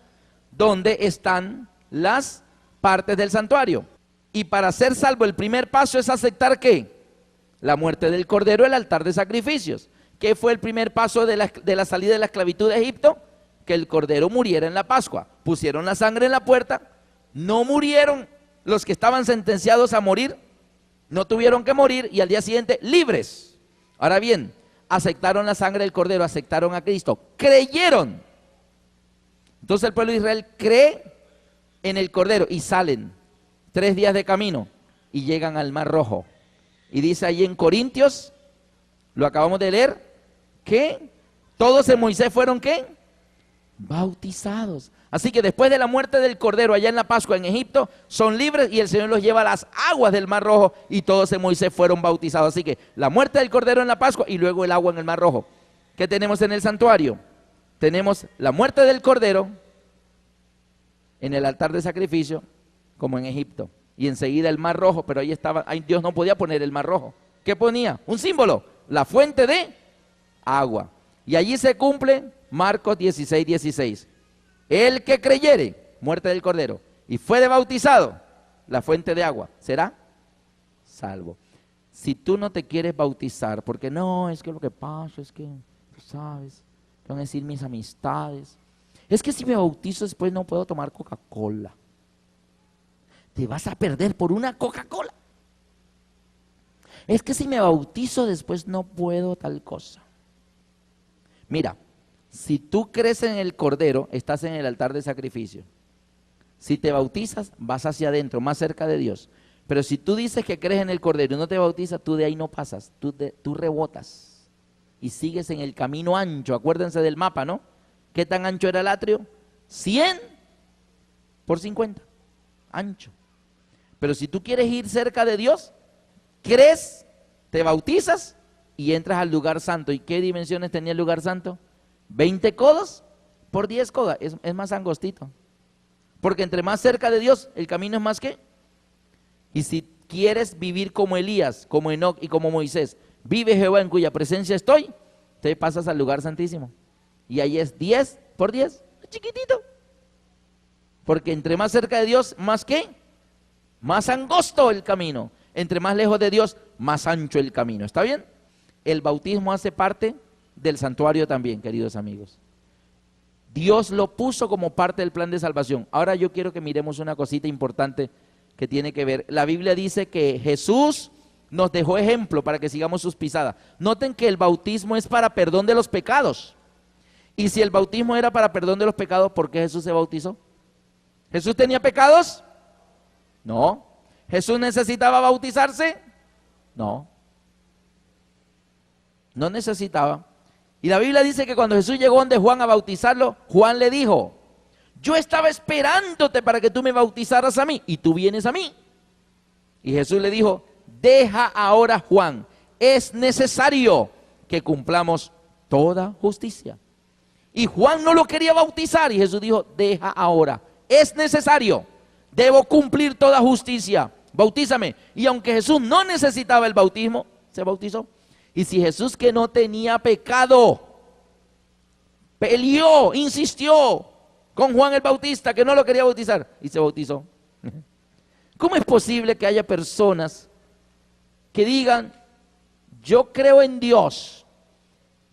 donde están las partes del santuario. Y para ser salvo, el primer paso es aceptar ¿qué? La muerte del Cordero, el altar de sacrificios. ¿Qué fue el primer paso de la salida de la esclavitud de Egipto? Que el Cordero muriera en la Pascua. Pusieron la sangre en la puerta, no murieron los que estaban sentenciados a morir, no tuvieron que morir y al día siguiente libres. Ahora bien, aceptaron la sangre del Cordero, aceptaron a Cristo, creyeron. Entonces el pueblo de Israel cree en el Cordero y salen 3 días de camino y llegan al Mar Rojo. Y dice ahí en Corintios, lo acabamos de leer, que todos en Moisés fueron ¿qué? Bautizados. Así que después de la muerte del Cordero allá en la Pascua en Egipto, son libres y el Señor los lleva a las aguas del Mar Rojo y todos en Moisés fueron bautizados. Así que la muerte del Cordero en la Pascua y luego el agua en el Mar Rojo. ¿Qué tenemos en el santuario? Tenemos la muerte del Cordero en el altar de sacrificio, como en Egipto. Y enseguida el Mar Rojo, pero ahí estaba, ahí Dios no podía poner el Mar Rojo. ¿Qué ponía? Un símbolo, la fuente de agua. Y allí se cumple Marcos 16, 16. El que creyere, muerte del Cordero, y fue bautizado, la fuente de agua, será salvo. Si tú no te quieres bautizar, porque no, es que lo que pasa es que, tú sabes, van a decir mis amistades, es que si me bautizo después no puedo tomar Coca-Cola. Te vas a perder por una Coca-Cola. Es que si me bautizo después no puedo tal cosa. Mira, si tú crees en el Cordero, estás en el altar de sacrificio. Si te bautizas, vas hacia adentro, más cerca de Dios. Pero si tú dices que crees en el Cordero y no te bautizas, tú de ahí no pasas, tú rebotas y sigues en el camino ancho. Acuérdense del mapa, ¿no? ¿Qué tan ancho era el atrio? 100 por 50, ancho. Pero si tú quieres ir cerca de Dios, crees, te bautizas y entras al lugar santo. ¿Y qué dimensiones tenía el lugar santo? 20 codos por 10 codos, es más angostito. Porque entre más cerca de Dios, el camino es más que. Y si quieres vivir como Elías, como Enoc y como Moisés, vive Jehová en cuya presencia estoy, te pasas al lugar santísimo. Y ahí es 10 por 10, chiquitito. Porque entre más cerca de Dios, más que, más angosto el camino. Entre más lejos de Dios, más ancho el camino. ¿Está bien? El bautismo hace parte del santuario también, queridos amigos. Dios lo puso como parte del plan de salvación. Ahora yo quiero que miremos una cosita importante que tiene que ver. La Biblia dice que Jesús nos dejó ejemplo para que sigamos sus pisadas. Noten que el bautismo es para perdón de los pecados. Y si el bautismo era para perdón de los pecados, ¿por qué Jesús se bautizó? ¿Jesús tenía pecados? No. ¿Jesús necesitaba bautizarse? No. No necesitaba. Y la Biblia dice que cuando Jesús llegó donde Juan a bautizarlo, Juan le dijo, yo estaba esperándote para que tú me bautizaras a mí y tú vienes a mí. Y Jesús le dijo, deja ahora, Juan, es necesario que cumplamos toda justicia. Y Juan no lo quería bautizar y Jesús dijo, deja ahora, es necesario, debo cumplir toda justicia, bautízame. Y aunque Jesús no necesitaba el bautismo, se bautizó. Y si Jesús, que no tenía pecado, peleó, insistió con Juan el Bautista, que no lo quería bautizar, y se bautizó. ¿Cómo es posible que haya personas que digan, yo creo en Dios,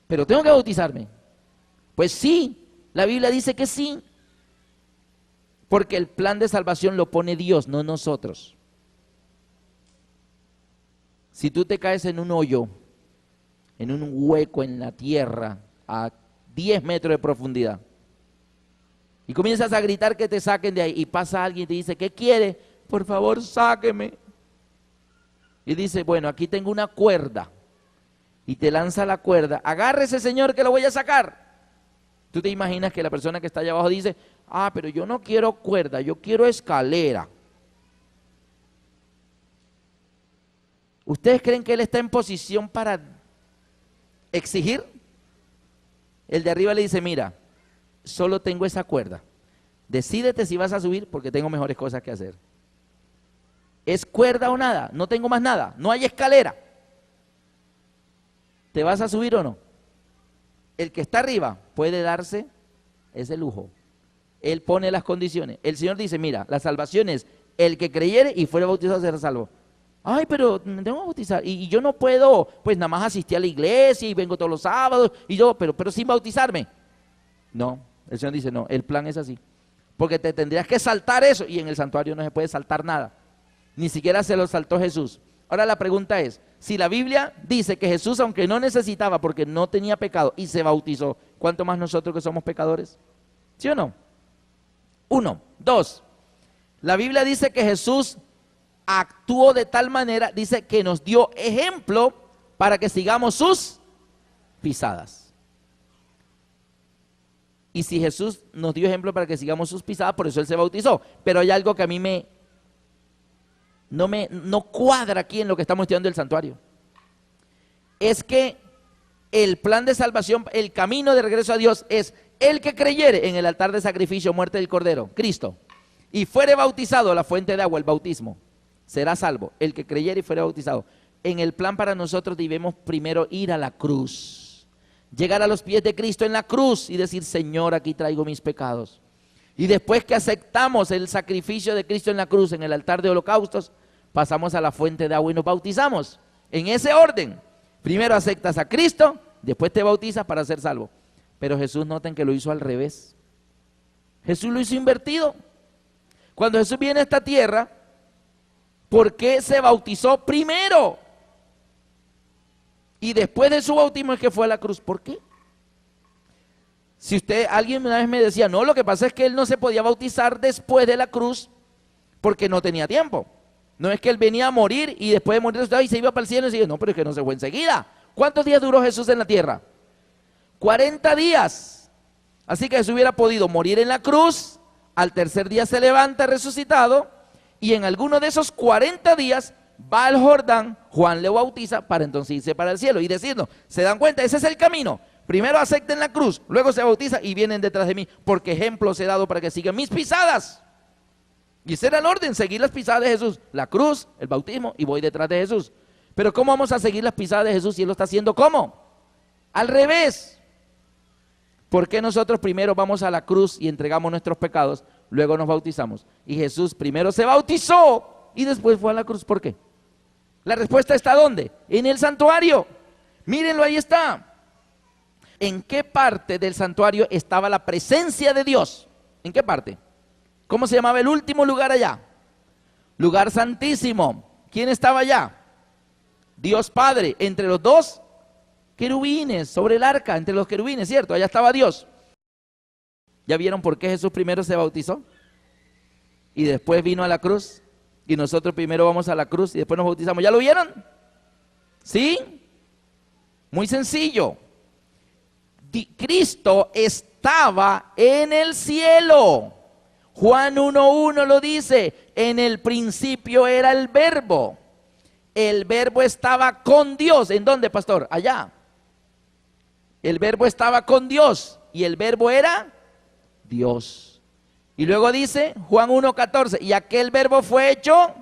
pero tengo que bautizarme? Pues sí, la Biblia dice que sí, porque el plan de salvación lo pone Dios, no nosotros. Si tú te caes en un hoyo, en un hueco en la tierra a 10 metros de profundidad y comienzas a gritar que te saquen de ahí y pasa alguien y te dice, ¿qué quiere? Por favor, sáqueme. Y dice, bueno, aquí tengo una cuerda y te lanza la cuerda, agárrese, señor, que lo voy a sacar. Tú te imaginas que la persona que está allá abajo dice, pero yo no quiero cuerda, yo quiero escalera. ¿Ustedes creen que él está en posición para exigir? El de arriba le dice, mira, solo tengo esa cuerda, Decídete si vas a subir porque tengo mejores cosas que hacer. ¿Es cuerda o nada? No tengo más nada, no hay escalera. ¿Te vas a subir o no? El que está arriba puede darse ese lujo. Él pone las condiciones. El Señor dice, mira, la salvación es el que creyere y fuere bautizado será salvo. Ay, pero me tengo que bautizar y yo no puedo, pues nada más asistir a la iglesia y vengo todos los sábados y yo, pero sin bautizarme. No, el Señor dice, no, el plan es así. Porque te tendrías que saltar eso y en el santuario no se puede saltar nada. Ni siquiera se lo saltó Jesús. Ahora la pregunta es, si la Biblia dice que Jesús, aunque no necesitaba porque no tenía pecado y se bautizó, ¿cuánto más nosotros que somos pecadores? ¿Sí o no? 1, 2. La Biblia dice que Jesús actuó de tal manera, dice que nos dio ejemplo para que sigamos sus pisadas. Y si Jesús nos dio ejemplo para que sigamos sus pisadas, por eso Él se bautizó. Pero hay algo que a mí no cuadra aquí en lo que estamos estudiando del santuario. Es que el plan de salvación, el camino de regreso a Dios es el que creyere en el altar de sacrificio, muerte del Cordero, Cristo, y fuere bautizado a la fuente de agua, el bautismo, será salvo. El que creyere y fuere bautizado. En el plan para nosotros debemos primero ir a la cruz, llegar a los pies de Cristo en la cruz y decir, Señor, aquí traigo mis pecados. Y después que aceptamos el sacrificio de Cristo en la cruz, en el altar de holocaustos, pasamos a la fuente de agua y nos bautizamos. En ese orden, primero aceptas a Cristo, después te bautizas para ser salvo. Pero Jesús, noten que lo hizo al revés. Jesús lo hizo invertido. Cuando Jesús viene a esta tierra, ¿por qué se bautizó primero? Y después de su bautismo es que fue a la cruz. ¿Por qué? Si alguien una vez me decía, no, lo que pasa es que él no se podía bautizar después de la cruz porque no tenía tiempo. No es que él venía a morir y después de morir y se iba para el cielo y decía, no, pero es que no se fue enseguida. ¿Cuántos días duró Jesús en la tierra? 40 días. Así que Jesús hubiera podido morir en la cruz, al tercer día se levanta resucitado y en alguno de esos 40 días va al Jordán, Juan le bautiza para entonces irse para el cielo y decirnos, ¿se dan cuenta? Ese es el camino. Primero acepten la cruz, luego se bautiza y vienen detrás de mí, porque ejemplos he dado para que sigan mis pisadas. Y ese era el orden, seguir las pisadas de Jesús, la cruz, el bautismo y voy detrás de Jesús. Pero ¿cómo vamos a seguir las pisadas de Jesús si Él lo está haciendo? ¿Cómo? Al revés. ¿Por qué nosotros primero vamos a la cruz y entregamos nuestros pecados, luego nos bautizamos? Y Jesús primero se bautizó y después fue a la cruz. ¿Por qué? La respuesta está ¿dónde? En el santuario. Mírenlo, ahí está. ¿En qué parte del santuario estaba la presencia de Dios? ¿En qué parte? ¿Cómo se llamaba el último lugar allá? Lugar santísimo. ¿Quién estaba allá? Dios Padre, entre los dos querubines, sobre el arca, entre los querubines, ¿cierto? Allá estaba Dios. ¿Ya vieron por qué Jesús primero se bautizó? Y después vino a la cruz. Y nosotros primero vamos a la cruz y después nos bautizamos. ¿Ya lo vieron? ¿Sí? Muy sencillo. Cristo estaba en el cielo. Juan 1:1 lo dice, en el principio era el verbo. El verbo estaba con Dios. ¿En dónde, pastor? Allá. El verbo estaba con Dios y el verbo era Dios. Y luego dice Juan 1:14, y aquel verbo fue hecho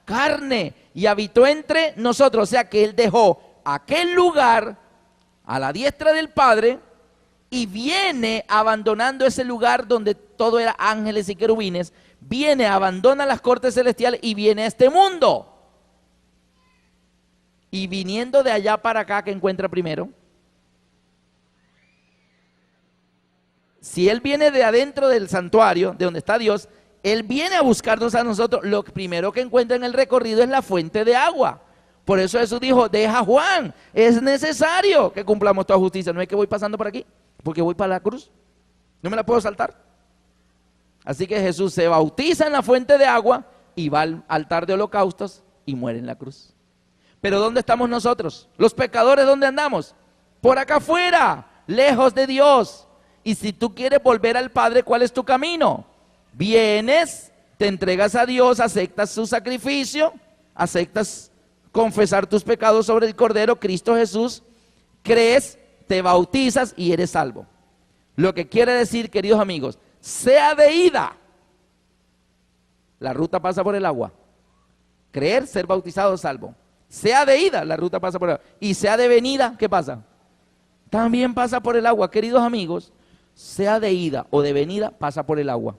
carne y habitó entre nosotros. O sea que Él dejó aquel lugar a la diestra del Padre y viene abandonando ese lugar donde todo era ángeles y querubines, viene, abandona las cortes celestiales y viene a este mundo. Y viniendo de allá para acá, ¿qué encuentra primero? Si Él viene de adentro del santuario, de donde está Dios, Él viene a buscarnos a nosotros. Lo primero que encuentra en el recorrido es la fuente de agua. Por eso Jesús dijo, deja Juan, es necesario que cumplamos toda justicia. No es que voy pasando por aquí, porque voy para la cruz. No me la puedo saltar. Así que Jesús se bautiza en la fuente de agua y va al altar de holocaustos y muere en la cruz. Pero ¿dónde estamos nosotros? Los pecadores, ¿dónde andamos? Por acá afuera, lejos de Dios. Y si tú quieres volver al Padre, ¿cuál es tu camino? Vienes, te entregas a Dios, aceptas su sacrificio, aceptas confesar tus pecados sobre el Cordero, Cristo Jesús, crees, te bautizas y eres salvo. Lo que quiere decir, queridos amigos, sea de ida. La ruta pasa por el agua. Creer, ser bautizado, salvo. Sea de ida, la ruta pasa por el agua. Y sea de venida, ¿qué pasa? También pasa por el agua, queridos amigos. Sea de ida o de venida, pasa por el agua.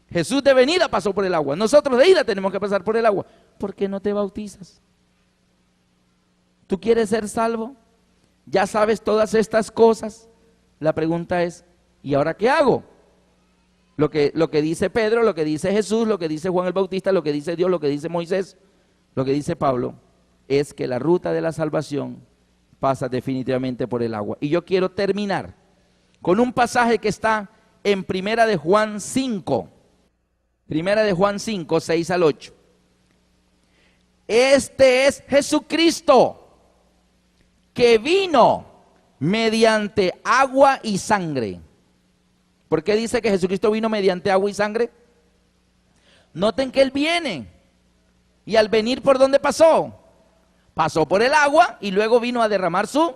Jesús de venida pasó por el agua. Nosotros de ida tenemos que pasar por el agua. ¿Por qué no te bautizas? ¿Tú quieres ser salvo? ¿Ya sabes todas estas cosas? La pregunta es, ¿y ahora qué hago? Lo que dice Pedro, lo que dice Jesús, lo que dice Juan el Bautista, lo que dice Dios, lo que dice Moisés, lo que dice Pablo, es que la ruta de la salvación pasa definitivamente por el agua. Y yo quiero terminar con un pasaje que está en Primera de Juan 5. Primera de Juan 5, 6 al 8. Este es Jesucristo, que vino mediante agua y sangre. ¿Por qué dice que Jesucristo vino mediante agua y sangre? Noten que Él viene. Y al venir, ¿por dónde pasó? Pasó por el agua y luego vino a derramar su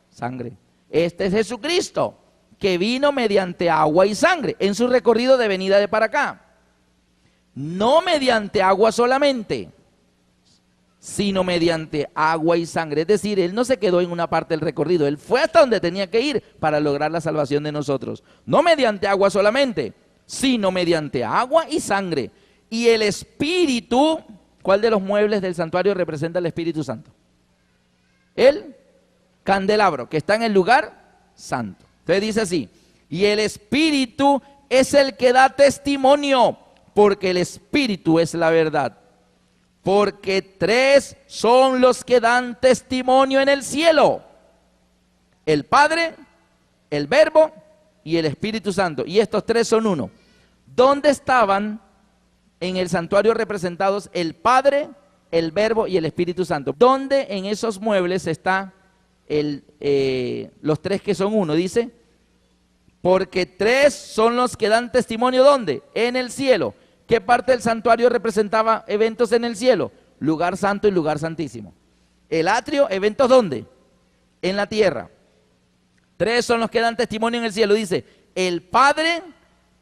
sangre. Este es Jesucristo, que vino mediante agua y sangre en su recorrido de venida de para acá. No mediante agua solamente, sino mediante agua y sangre. Es decir, Él no se quedó en una parte del recorrido, Él fue hasta donde tenía que ir para lograr la salvación de nosotros. No mediante agua solamente, sino mediante agua y sangre. Y el Espíritu, ¿cuál de los muebles del santuario representa el Espíritu Santo? El candelabro, que está en el lugar santo. Entonces dice así, y el Espíritu es el que da testimonio, porque el Espíritu es la verdad. Porque tres son los que dan testimonio en el cielo: el Padre, el Verbo y el Espíritu Santo. Y estos tres son uno. ¿Dónde estaban en el santuario representados el Padre, el Verbo y el Espíritu Santo? ¿Dónde en esos muebles está los tres que son uno? Dice, porque tres son los que dan testimonio. ¿Dónde? En el cielo. ¿Qué parte del santuario representaba eventos en el cielo? Lugar santo y lugar santísimo. El atrio, ¿eventos dónde? En la tierra. Tres son los que dan testimonio en el cielo. Dice, el Padre,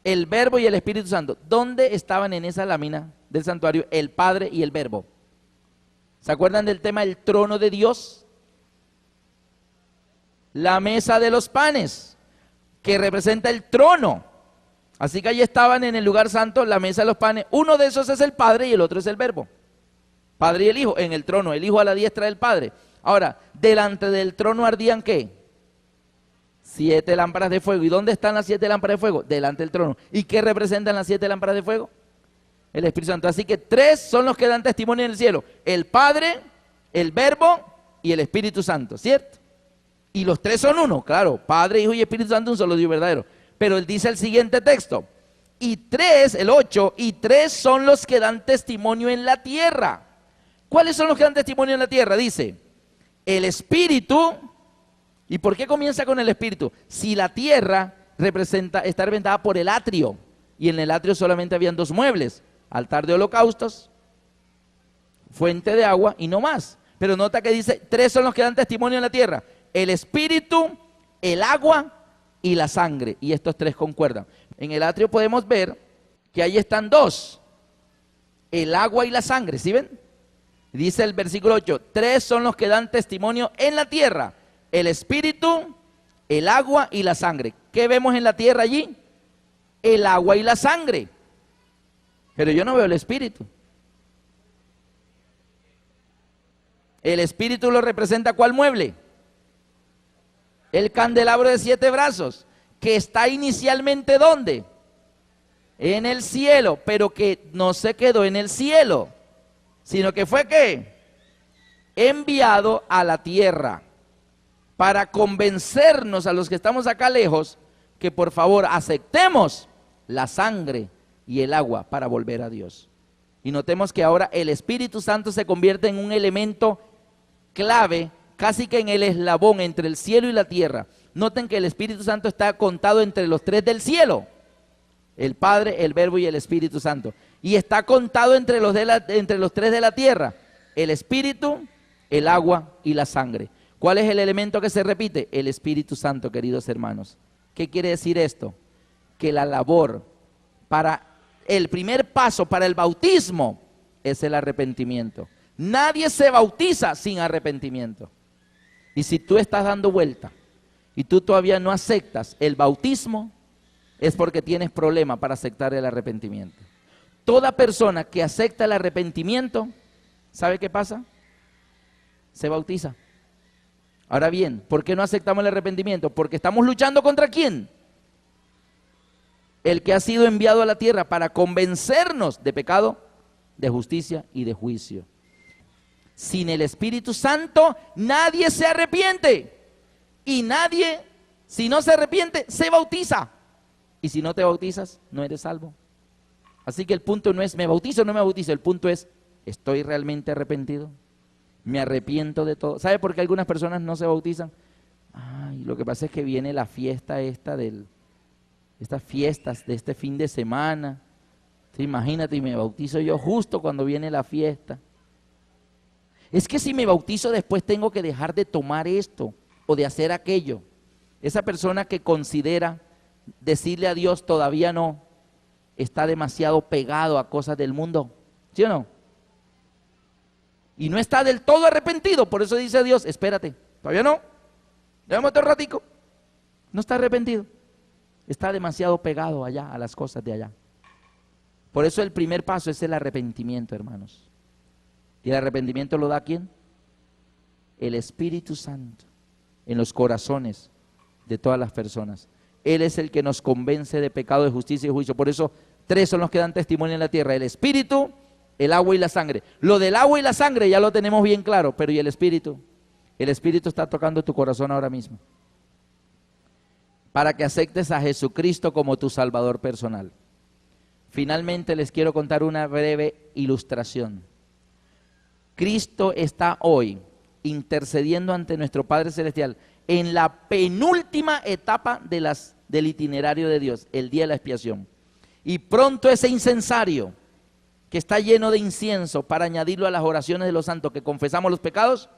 el Verbo y el Espíritu Santo. ¿Dónde estaban en esa lámina del santuario el Padre y el Verbo? ¿Se acuerdan del tema del trono de Dios? La mesa de los panes, que representa el trono. Así que allí estaban en el lugar santo, la mesa de los panes. Uno de esos es el Padre y el otro es el Verbo. Padre y el Hijo en el trono, el Hijo a la diestra del Padre. Ahora, delante del trono ardían ¿qué? 7 lámparas de fuego. ¿Y dónde están las 7 lámparas de fuego? Delante del trono. ¿Y qué representan las 7 lámparas de fuego? El Espíritu Santo. Así que tres son los que dan testimonio en el cielo: el Padre, el Verbo y el Espíritu Santo, ¿cierto? Y los tres son uno, claro, Padre, Hijo y Espíritu Santo, un solo Dios verdadero. Pero él dice el siguiente texto, y tres, el 8, y tres son los que dan testimonio en la tierra. ¿Cuáles son los que dan testimonio en la tierra? Dice, el Espíritu. ¿Y por qué comienza con el Espíritu? Si la tierra está representada por el atrio, y en el atrio solamente habían dos muebles: altar de holocaustos, fuente de agua y no más. Pero nota que dice, tres son los que dan testimonio en la tierra: el Espíritu, el agua y la sangre. Y estos tres concuerdan. En el atrio podemos ver que ahí están dos: el agua y la sangre. ¿Sí ven? Dice el versículo 8, tres son los que dan testimonio en la tierra: el Espíritu, el agua y la sangre. ¿Qué vemos en la tierra allí? El agua y la sangre. Pero yo no veo el Espíritu. El Espíritu lo representa ¿cuál mueble? El candelabro de 7 brazos, que está inicialmente ¿dónde? En el cielo, pero que no se quedó en el cielo, sino que fue ¿qué? Enviado a la tierra para convencernos a los que estamos acá lejos que por favor aceptemos la sangre y el agua para volver a Dios. Y notemos que ahora el Espíritu Santo se convierte en un elemento clave, casi que en el eslabón entre el cielo y la tierra. Noten que el Espíritu Santo está contado entre los tres del cielo: el Padre, el Verbo y el Espíritu Santo. Y está contado entre los tres de la tierra: el Espíritu, el agua y la sangre. ¿Cuál es el elemento que se repite? El Espíritu Santo, queridos hermanos. ¿Qué quiere decir esto? Que la labor el primer paso para el bautismo es el arrepentimiento. Nadie se bautiza sin arrepentimiento. Y si tú estás dando vuelta y tú todavía no aceptas el bautismo, es porque tienes problema para aceptar el arrepentimiento. Toda persona que acepta el arrepentimiento, ¿sabe qué pasa? Se bautiza. Ahora bien, ¿por qué no aceptamos el arrepentimiento? Porque estamos luchando ¿contra quién? El que ha sido enviado a la tierra para convencernos de pecado, de justicia y de juicio. Sin el Espíritu Santo nadie se arrepiente. Y nadie, si no se arrepiente, se bautiza. Y si no te bautizas, no eres salvo. Así que el punto no es me bautizo o no me bautizo. El punto es, ¿estoy realmente arrepentido? Me arrepiento de todo. ¿Sabe por qué algunas personas no se bautizan? Ay, lo que pasa es que viene la fiesta estas fiestas de este fin de semana. Sí, imagínate, y me bautizo yo justo cuando viene la fiesta. Es que si me bautizo después tengo que dejar de tomar esto o de hacer aquello. Esa persona que considera decirle a Dios todavía no, está demasiado pegado a cosas del mundo. ¿Sí o no? Y no está del todo arrepentido, por eso dice Dios, espérate, todavía no, déjame otro ratico. No está arrepentido, está demasiado pegado allá, a las cosas de allá. Por eso el primer paso es el arrepentimiento, hermanos. ¿Y el arrepentimiento lo da quién? El Espíritu Santo, en los corazones de todas las personas. Él es el que nos convence de pecado, de justicia y juicio. Por eso 3 son los que dan testimonio en la tierra: el Espíritu, el agua y la sangre. Lo del agua y la sangre ya lo tenemos bien claro, pero ¿y el Espíritu? El Espíritu está tocando tu corazón ahora mismo, para que aceptes a Jesucristo como tu Salvador personal. Finalmente les quiero contar una breve ilustración. Cristo está hoy intercediendo ante nuestro Padre Celestial en la penúltima etapa del itinerario de Dios, el día de la expiación. Y pronto ese incensario que está lleno de incienso para añadirlo a las oraciones de los santos que confesamos los pecados,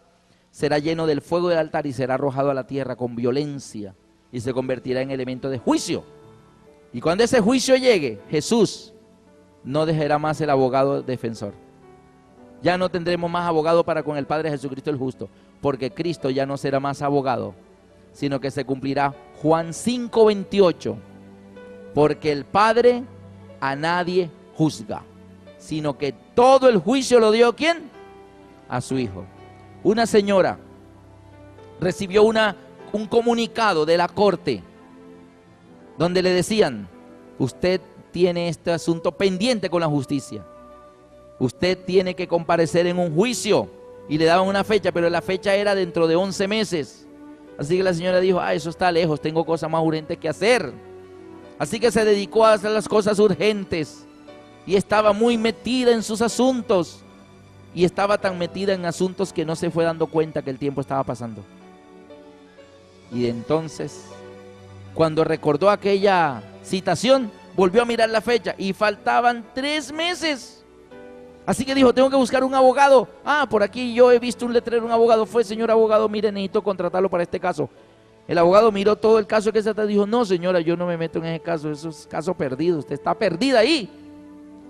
será lleno del fuego del altar y será arrojado a la tierra con violencia y se convertirá en elemento de juicio. Y cuando ese juicio llegue, Jesús no dejará más el abogado defensor. Ya no tendremos más abogado para con el Padre Jesucristo el justo, porque Cristo ya no será más abogado, sino que se cumplirá Juan 5:28, porque el Padre a nadie juzga, sino que todo el juicio lo dio ¿quién? A su Hijo. Una señora recibió un comunicado de la corte donde le decían: usted tiene este asunto pendiente con la justicia, usted tiene que comparecer en un juicio, y le daban una fecha, pero la fecha era dentro de 11 meses. Así que la señora dijo: eso está lejos, tengo cosas más urgentes que hacer. Así que se dedicó a hacer las cosas urgentes y estaba muy metida en sus asuntos, y estaba tan metida en asuntos que no se fue dando cuenta que el tiempo estaba pasando. Y entonces, cuando recordó aquella citación, volvió a mirar la fecha y faltaban 3 meses. Así que dijo: tengo que buscar un abogado. Por aquí yo he visto un letrero, un abogado. Fue: señor abogado, mire, necesito contratarlo para este caso. El abogado miró todo el caso que se trata y dijo: no señora, yo no me meto en ese caso, eso es caso perdido, usted está perdida ahí.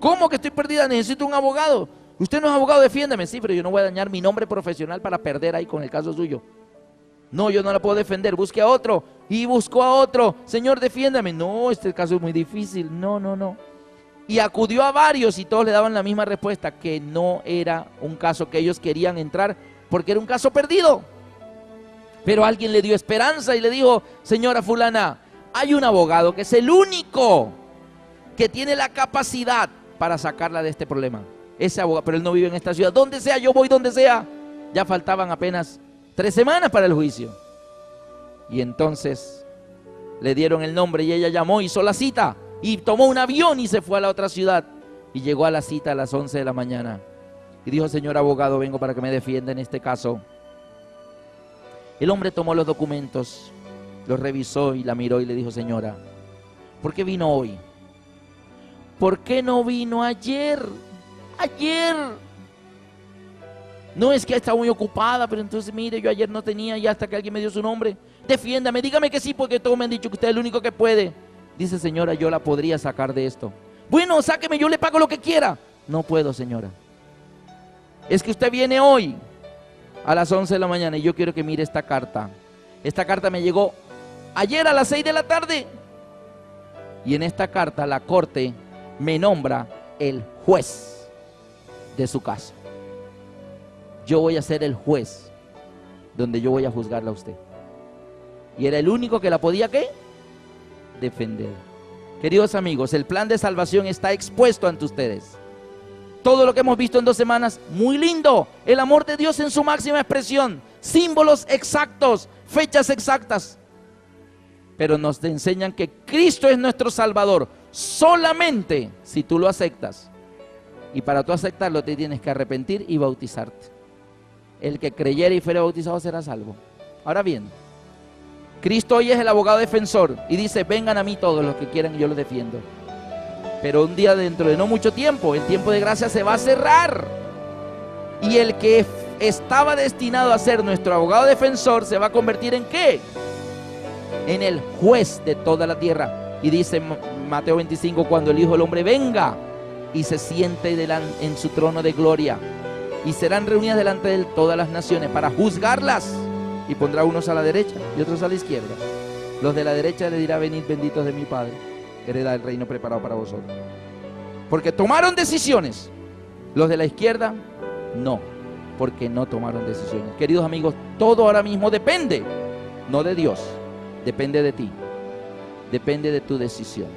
¿Cómo que estoy perdida? Necesito un abogado. Usted no es abogado, defiéndame. Sí, pero yo no voy a dañar mi nombre profesional para perder ahí con el caso suyo. No, yo no la puedo defender, busque a otro. Y buscó a otro: señor, defiéndame. No, este caso es muy difícil. No. Y acudió a varios y todos le daban la misma respuesta, que no era un caso que ellos querían entrar porque era un caso perdido. Pero alguien le dio esperanza y le dijo: señora fulana, hay un abogado que es el único que tiene la capacidad para sacarla de este problema. Ese abogado, pero él no vive en esta ciudad. Donde sea, yo voy donde sea. Ya faltaban apenas 3 semanas para el juicio. Y entonces le dieron el nombre y ella llamó, hizo la cita y tomó un avión y se fue a la otra ciudad. Y llegó a la cita a las 11 de la mañana. Y dijo: señor abogado, vengo para que me defienda en este caso. El hombre tomó los documentos, los revisó y la miró y le dijo: señora, ¿por qué vino hoy? ¿Por qué no vino ayer? Ayer. No, es que está muy ocupada, pero entonces mire, yo ayer no tenía, y hasta que alguien me dio su nombre. Defiéndame, dígame que sí, porque todos me han dicho que usted es el único que puede. Dice: señora, yo la podría sacar de esto, Bueno, sáqueme, yo le pago lo que quiera. No puedo, señora. Es que usted viene hoy a las 11 de la mañana y yo quiero que mire esta carta. Esta carta me llegó ayer a las 6 de la tarde. Y en esta carta la corte me nombra el juez de su caso. Yo voy a ser el juez donde yo voy a juzgarla a usted. Y era el único que la podía, ¿qué? Defender. Queridos amigos, el plan de salvación está expuesto ante ustedes. Todo lo que hemos visto en 2 semanas, muy lindo. El amor de Dios en su máxima expresión. Símbolos exactos, fechas exactas. Pero nos enseñan que Cristo es nuestro Salvador solamente si tú lo aceptas. Y para tú aceptarlo te tienes que arrepentir y bautizarte. El que creyere y fuere bautizado será salvo. Ahora bien, Cristo hoy es el abogado defensor y dice: vengan a mí todos los que quieran y yo los defiendo. Pero un día, dentro de no mucho tiempo, el tiempo de gracia se va a cerrar. Y el que estaba destinado a ser nuestro abogado defensor se va a convertir ¿en qué? En el juez de toda la tierra. Y dice Mateo 25, cuando el Hijo del Hombre venga y se siente en su trono de gloria, y serán reunidas delante de él todas las naciones para juzgarlas, y pondrá unos a la derecha y otros a la izquierda. Los de la derecha le dirá: venid benditos de mi Padre, heredad el reino preparado para vosotros. Porque tomaron decisiones. Los de la izquierda no, porque no tomaron decisiones. Queridos amigos, todo ahora mismo depende, no de Dios, depende de ti, depende de tu decisión.